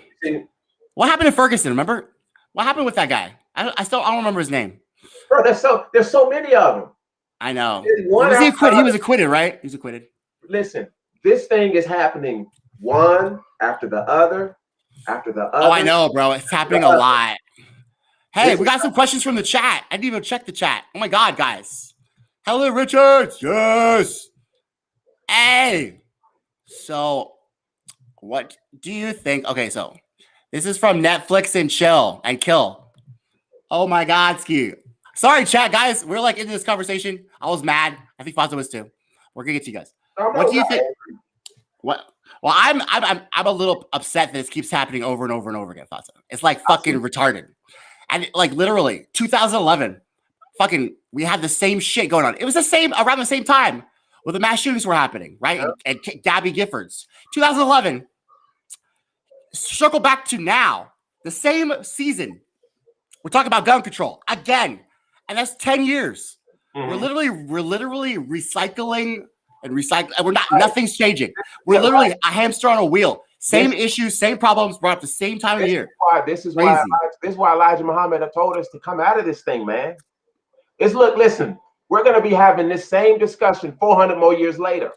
What happened to Ferguson? Remember what happened with that guy? I don't remember his name. Bro, there's so many of them. I know. Was he acquitted? He was acquitted, right? He was acquitted. Listen, this thing is happening one after the other. Oh, I know, bro. It's happening a lot. Hey, we got some questions from the chat. I didn't even check the chat. Oh my god, guys. Hello, Richards. Yes. Hey. So, what do you think? Okay, so this is from Netflix and Chill and Kill. Oh my god, Ski. Sorry, chat, guys. We're like into this conversation. I was mad. I think Fonzo was too. We're gonna get to you guys. What do you think? What? Well, I'm a little upset that this keeps happening over and over and over again, Fonzo. It's like fucking retarded. And like literally 2011, fucking we had the same shit going on. It was the same around the same time where the mass shootings were happening, right? And Gabby Giffords. 2011. Circle back to now, the same season. We're talking about gun control again, and that's 10 years. We're literally recycling and recycling. And nothing's changing. We're literally a hamster on a wheel. Same issues, same problems brought up the same time of year. This is why Elijah Muhammad have told us to come out of this thing, man. Listen, we're gonna be having this same discussion 400 more years later.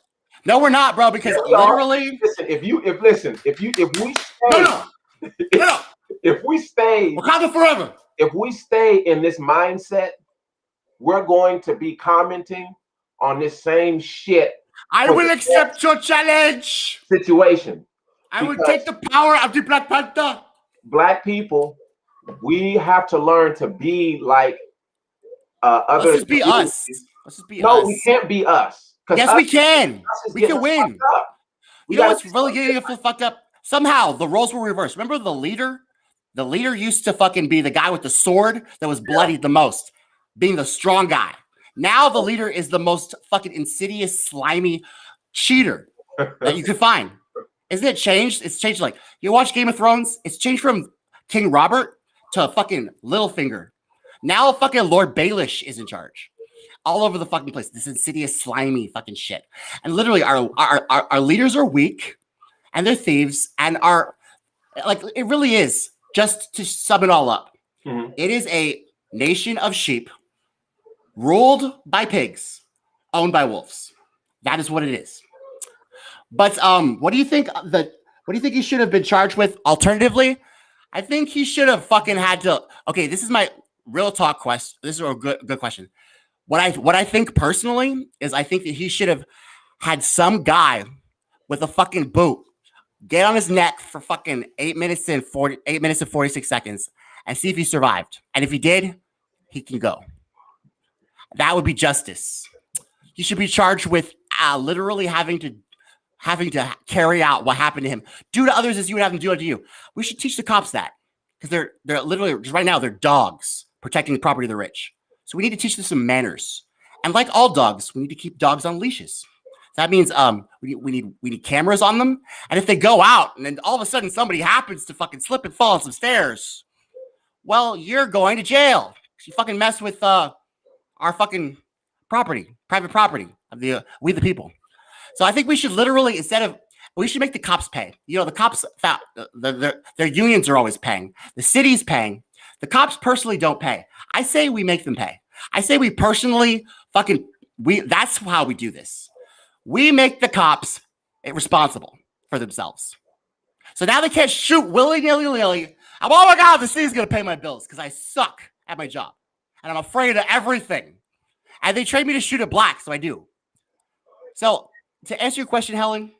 No, we're not, bro, because literally. Listen, if we stay Wakanda forever. If we stay in this mindset, we're going to be commenting on this same shit. I will accept your challenge. Situation. I will take the power of the Black Panther. Black people, we have to learn to be like others. Let's just be us. No, we can't be us. Yes, we can. We can win. You know what's really getting fucked up? Somehow the roles were reversed. Remember the leader? The leader used to fucking be the guy with the sword that was bloodied the most, being the strong guy. Now the leader is the most fucking insidious, slimy cheater that you could find. Isn't it changed? It's changed. Like you watch Game of Thrones, it's changed from King Robert to fucking Littlefinger. Now fucking Lord Baelish is in charge. all over the fucking place. This insidious, slimy fucking shit. And literally, our leaders are weak, and they're thieves, and it really is. Just to sum it all up, it is a nation of sheep, ruled by pigs, owned by wolves. That is what it is. But what do you think he should have been charged with? Alternatively, I think he should have fucking had to. Okay, this is my real talk question. This is a good question. What I think personally is I think that he should have had some guy with a fucking boot get on his neck for fucking 8 minutes and 46 seconds and see if he survived. And if he did, he can go. That would be justice. He should be charged with literally having to carry out what happened to him. Do to others as you would have them do unto you. We should teach the cops that, because they're literally, just right now, they're dogs protecting the property of the rich. So we need to teach them some manners. And like all dogs, we need to keep dogs on leashes. That means we need cameras on them. And if they go out and then all of a sudden somebody happens to fucking slip and fall on some stairs, well, you're going to jail. You fucking mess with our fucking property, private property of we the people. So I think we should literally, we should make the cops pay. You know, the cops, their unions are always paying. The city's paying. The cops personally don't pay. I say we make them pay. I say we personally that's how we do this. We make the cops responsible for themselves. So now they can't shoot willy-nilly. Oh my God, the city's going to pay my bills because I suck at my job. And I'm afraid of everything. And they train me to shoot at black, so I do. So to answer your question, Helen,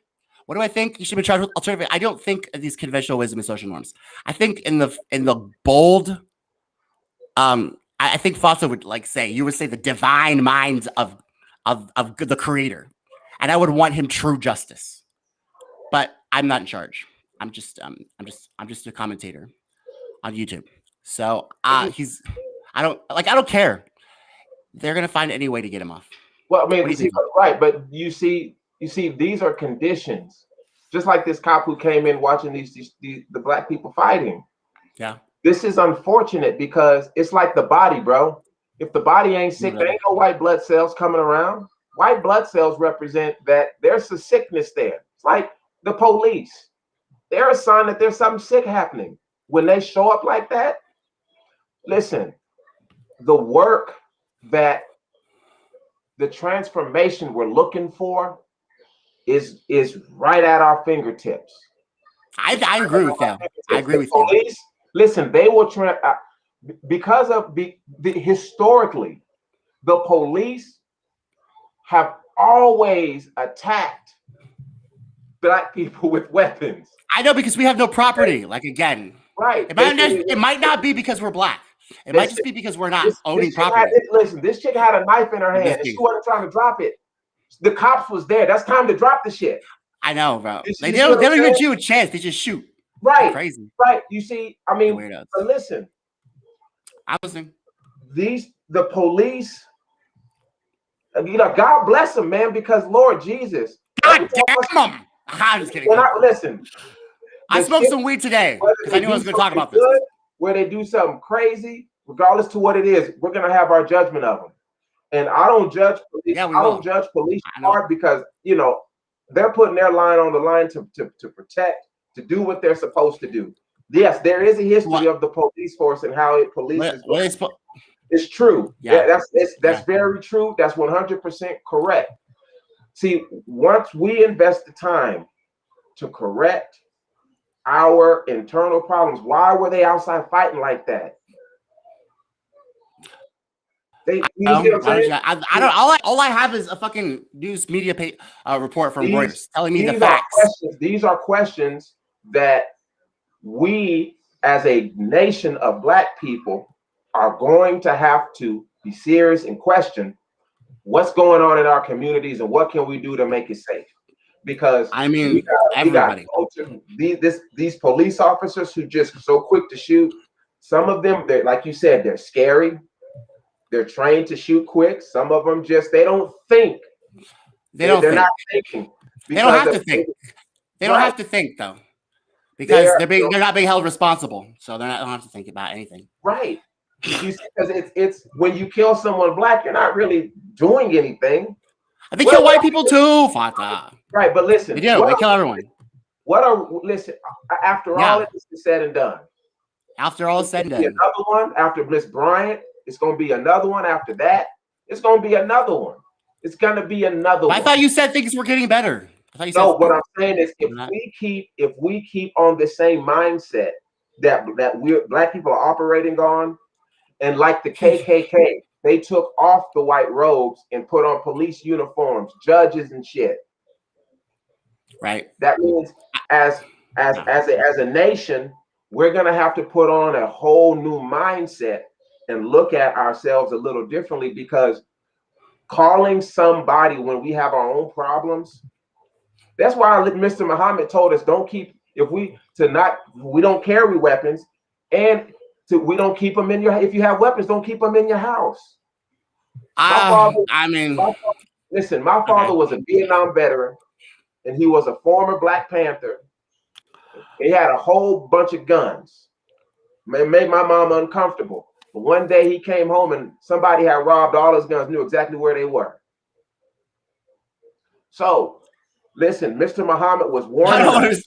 what do I think you should be charged with? Alternative, I don't think these conventional wisdom and social norms. I think in the bold, I think Foster would you would say the divine minds of the creator. And I would want him true justice, but I'm not in charge. I'm just a commentator on YouTube. So I don't care. They're gonna find any way to get him off. Well, I mean, right, but you see, these are conditions. Just like this cop who came in watching the black people fighting. Yeah. This is unfortunate because it's like the body, bro. If the body ain't sick, there ain't no white blood cells coming around. White blood cells represent that there's a sickness there. It's like the police. They're a sign that there's something sick happening. When they show up like that, listen, the work that the transformation we're looking for is right at our fingertips. I agree with that. I agree with you. Police, listen, they will because of historically, the police have always attacked black people with weapons. I know, because we have no property. Again, right? It might not be because we're black. It might just be because we're not owning property. This chick had a knife in her hand, and she wasn't trying to drop it. The cops was there. That's time to drop the shit. I know, bro. They don't even give you a chance. They just shoot. Right. They're crazy. Right. You see, I mean, but listen. I'm listening. The police. God bless them, man, because Lord Jesus. God damn them. I'm just kidding. Listen. I smoked some weed today because I knew I was going to talk about this. Where they do something crazy, regardless to what it is, we're going to have our judgment of them. And I don't judge police. I don't judge police hard because, they're putting their line on the line to protect, to do what they're supposed to do. Yes, there is a history of the police force and how it polices. It's true. Yeah, that's very true. That's 100% correct. See, once we invest the time to correct our internal problems, why were they outside fighting like that? All I have is a fucking news media report from Reuters telling me the facts. These are questions that we, as a nation of black people, are going to have to be serious and question what's going on in our communities and what can we do to make it safe. Because everybody. These police officers who just so quick to shoot. Some of them, like you said, they're scary. They're trained to shoot quick. Some of them they don't think. They're not thinking. They don't have to think. They don't have to think though, because they're not being held responsible. So they don't have to think about anything. Right. Because it's when you kill someone black, you're not really doing anything. They kill white people too, Fata. Right, but listen, They do. They kill everyone. Listen? After all this is said and done, after all is said and done, another one after Miss Bryant. It's going to be another one after that. It's going to be another one. It's going to be another one. I thought you said things were getting better. No, what I'm saying is if we keep on the same mindset that black people are operating on, and like the KKK, they took off the white robes and put on police uniforms, judges and shit. Right. That means as a nation, we're gonna have to put on a whole new mindset and look at ourselves a little differently, because calling somebody when we have our own problems. That's why Mr. Muhammad told us we don't carry weapons, and we don't keep them in your. If you have weapons, don't keep them in your house. My father was a Vietnam veteran, and he was a former Black Panther. He had a whole bunch of guns. It made my mom uncomfortable. But one day he came home and somebody had robbed all his guns, knew exactly where they were. So, listen, Mr. Muhammad was warning us.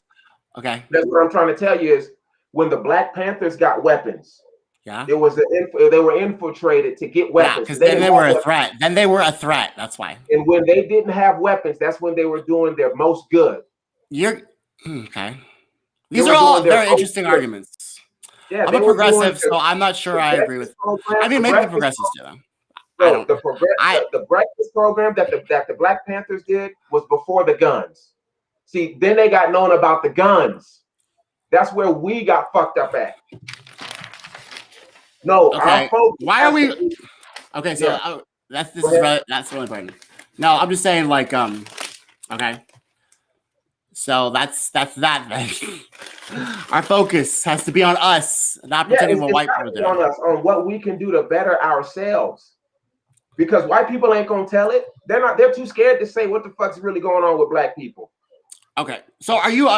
Okay. That's what I'm trying to tell you is when the Black Panthers got weapons, they were infiltrated to get weapons. Yeah, because then they were a threat. Then they were a threat. That's why. And when they didn't have weapons, that's when they were doing their most good. Okay. These are all very interesting arguments. Yeah, I'm a progressive, so I'm not sure I agree with. I mean, maybe the progressives do. No, the breakfast program that the Black Panthers did was before the guns. See, then they got known about the guns. That's where we got fucked up at. No, our folks. Why are we? Okay, so that's really important. No, I'm just saying, like, okay. So that's that. Then. Our focus has to be on us, not pretending what white people do. On us, on what we can do to better ourselves. Because white people ain't gonna tell it. They're too scared to say what the fuck's really going on with black people. Okay, so are you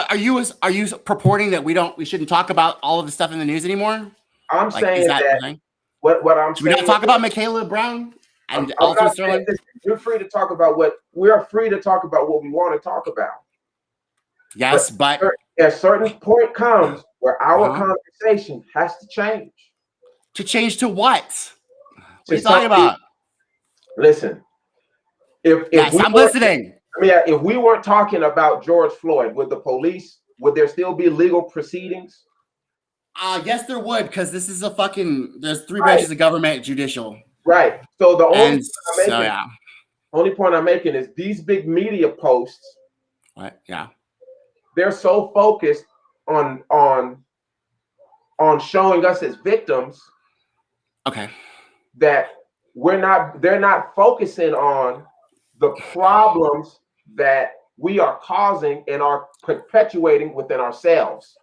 purporting that we shouldn't talk about all of the stuff in the news anymore? I'm saying that what I'm saying. Should we not talk about Ma'Khia Bryant and Alton Sterling? You're free to talk about we're free to talk about what we want to talk about. Yes, but a certain point comes where our conversation has to change. To change to what? What are you talking about? Listen, I'm listening. I mean, if we weren't talking about George Floyd, would there still be legal proceedings? Yes, there would, because this is there's three branches of government, judicial. Right. So the only point I'm making is these big media posts. What? Yeah. They're so focused on showing us as victims. Okay. That they're not focusing on the problems that we are causing and are perpetuating within ourselves.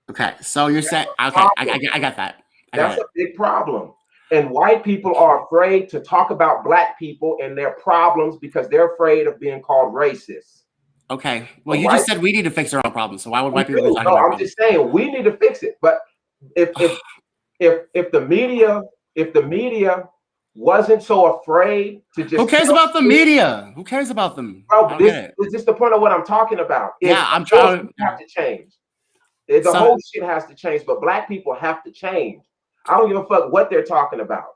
Okay, so you're saying, okay, I got that. That's a big problem. And white people are afraid to talk about black people and their problems because they're afraid of being called racist. Okay, well, you just said we need to fix our own problems, so why would white people be talking about I'm just saying we need to fix it. But if the media wasn't so afraid to just... Who cares about the media? Who cares about them? Bro, this is just the point of what I'm talking about. I'm trying to have to change. The whole shit has to change, but black people have to change. I don't give a fuck what they're talking about.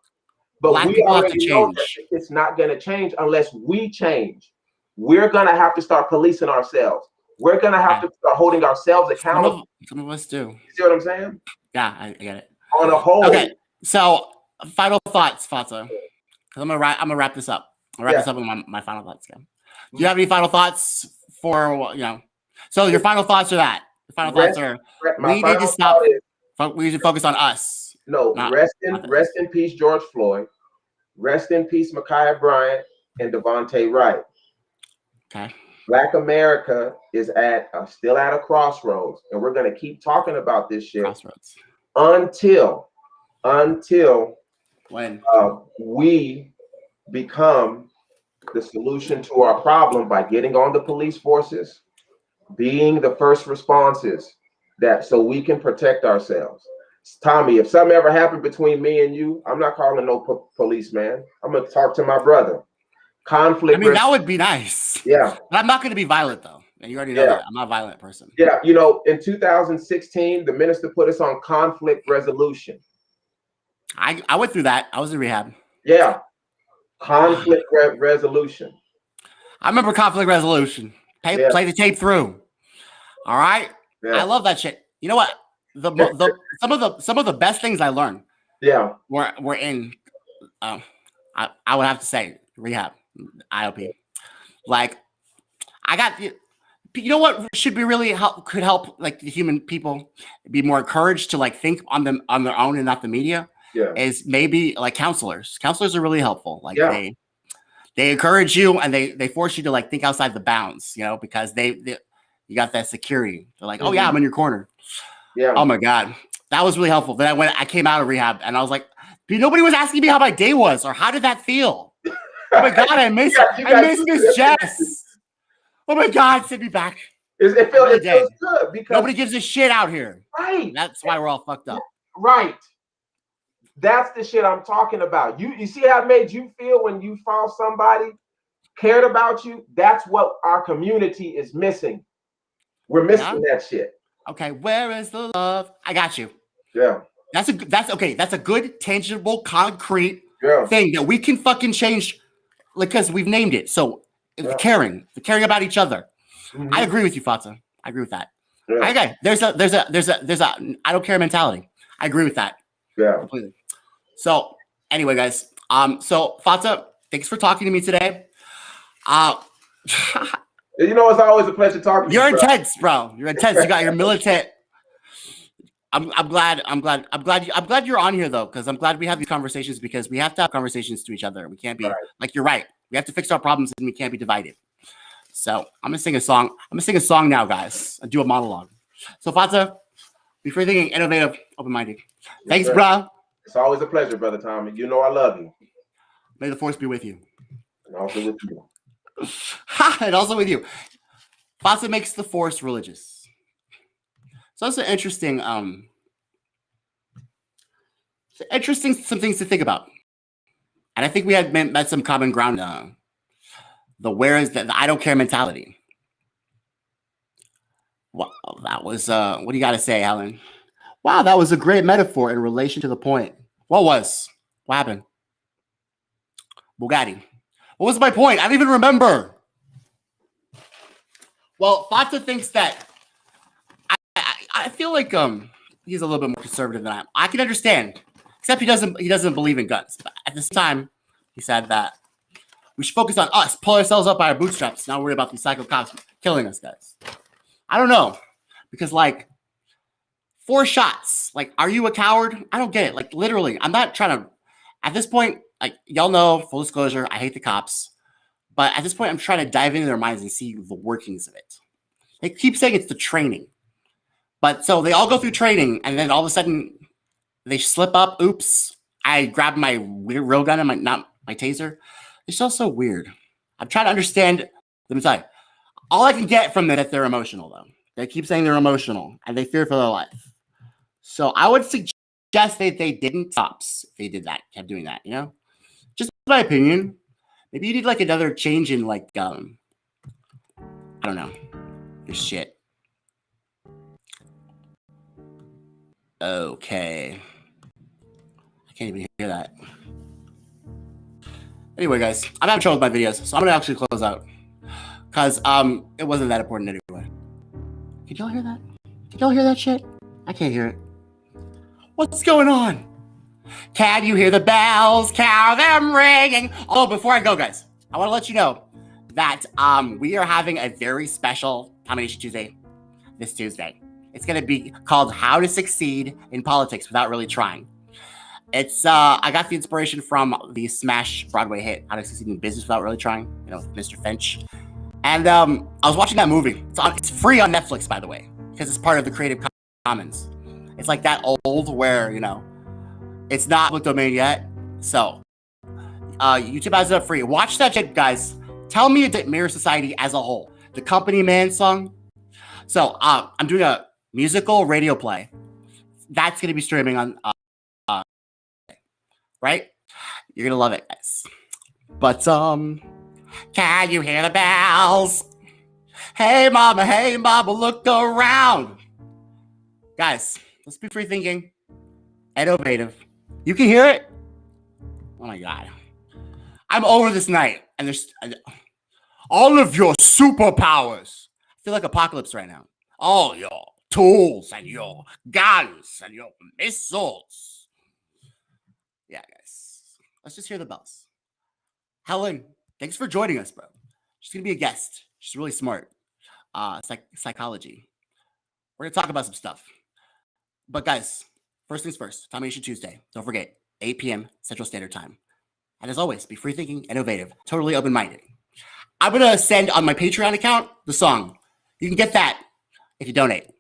But black we already know that it's not going to change unless we change. We're going to have to start policing ourselves. We're going to have to start holding ourselves accountable. Some of us do. You see what I'm saying? Yeah, I get it. On a whole. Okay, so final thoughts, Fata. Because I'm gonna wrap this up. I'll wrap this up with my final thoughts. Okay. Do you have any final thoughts for So your final thoughts are that. The final thoughts are we need to stop. We need to focus on us. No, rest in peace, George Floyd. Rest in peace, Ma'Khia Bryant and Duante Wright. Okay. Black America is still at a crossroads, and we're gonna keep talking about this shit until when we become the solution to our problem by getting on the police forces, being the first responses so we can protect ourselves. Tommy, if something ever happened between me and you, I'm not calling no policeman. I'm gonna talk to my brother. Conflict. I mean, that would be nice. Yeah. But I'm not going to be violent, though. And you already know that. I'm not a violent person. Yeah. You know, in 2016, the minister put us on conflict resolution. I went through that. I was in rehab. Yeah. Conflict resolution. I remember conflict resolution. Play the tape through. All right. Yeah. I love that shit. You know what? Some of the best things I learned. Yeah. Were in. I would have to say rehab, IOP. Like, I got. You know what should be really could help like the human people be more encouraged to like think on their own and not the media. Yeah. Is maybe like counselors. Counselors are really helpful. Like they encourage you and they force you to like think outside the bounds, you know, because you got that security. They're like, oh yeah, I'm in your corner. Yeah. Oh my God. That was really helpful. Then I came out of rehab and I was like, nobody was asking me how my day was or how did that feel? Oh my God, I miss Miss Jess. Oh my God, send me back. It feels good because nobody gives a shit out here. Right. That's why we're all fucked up. Right. That's the shit I'm talking about. You see how it made you feel when you found somebody cared about you? That's what our community is missing. We're missing that shit. Okay, where is the love? I got you. Yeah. That's okay. That's a good, tangible, concrete thing that we can fucking change because we've named it. So the caring about each other. Mm-hmm. I agree with you, Fatsa. I agree with that. Yeah. Okay, there's a I don't care mentality. I agree with that. Yeah. Completely. So anyway, guys. So Fatsa, thanks for talking to me today. You know, it's always a pleasure talking to you. You're intense, bro. You're intense. You got your militant. I'm glad you're on here though, because I'm glad we have these conversations because we have to have conversations to each other. We can't be like you're right. We have to fix our problems and we can't be divided. So I'm gonna sing a song. I'm gonna sing a song now, guys. And do a monologue. So Fatsa, before thinking innovative, open-minded. Thanks, bro. It's always a pleasure, brother Tommy. You know I love you. May the force be with you. And also with you. And also with you. Fatsa makes the force religious. So it's an interesting, some things to think about. And I think we had met some common ground. The where is the I don't care mentality. Well, that was, what do you got to say, Alan? Wow, that was a great metaphor in relation to the point. What happened? Bugatti. What was my point? I don't even remember. Well, Fatsa thinks that I feel like he's a little bit more conservative than I am. I can understand, except he doesn't believe in guns. But at this time, he said that we should focus on us, pull ourselves up by our bootstraps, not worry about these psycho cops killing us, guys. I don't know, because like 4 shots. Like, are you a coward? I don't get it. Like, literally, I'm not trying to. At this point, like y'all know, full disclosure, I hate the cops. But at this point, I'm trying to dive into their minds and see the workings of it. They keep saying it's the training. But so they all go through training, and then all of a sudden, they slip up. Oops. I grabbed my real gun and not my taser. It's just so weird. I'm trying to understand them inside. All I can get from it is they're emotional, though. They keep saying they're emotional, and they fear for their life. So I would suggest that they didn't cops if they did that, kept doing that, you know? Just my opinion. Maybe you need like another change in like I don't know, your shit. Okay. I can't even hear that. Anyway, guys, I'm having trouble with my videos, so I'm gonna actually close out. Cause it wasn't that important anyway. Did y'all hear that? Did y'all hear that shit? I can't hear it. What's going on? Can you hear the bells? Count them ringing. Oh, before I go, guys, I want to let you know that we are having a very special Combination Tuesday this Tuesday. It's going to be called How to Succeed in Politics Without Really Trying. It's I got the inspiration from the smash Broadway hit How to Succeed in Business Without Really Trying, you know, with Mr. Finch. And I was watching that movie. It's free on Netflix, by the way, because it's part of the Creative Commons. It's like that old where, you know, it's not public domain yet. So YouTube has it up free. Watch that shit, guys. Tell me it mirrors society as a whole. The Company Man song. So I'm doing a musical radio play That's going to be streaming on, right? You're going to love it, guys. But, can you hear the bells? Hey, mama, look around. Guys, let's be free thinking, innovative. You can hear it? Oh my God. I'm over this night, and there's all of your superpowers. I feel like Apocalypse right now. All your tools and your guns and your missiles. Yeah, guys. Let's just hear the bells. Helen, thanks for joining us, bro. She's going to be a guest. She's really smart. Psychology. We're going to talk about some stuff. But guys, first things first, Domination Tuesday. Don't forget, 8 p.m. Central Standard Time. And as always, be free thinking, innovative, totally open-minded. I'm going to send on my Patreon account the song. You can get that if you donate.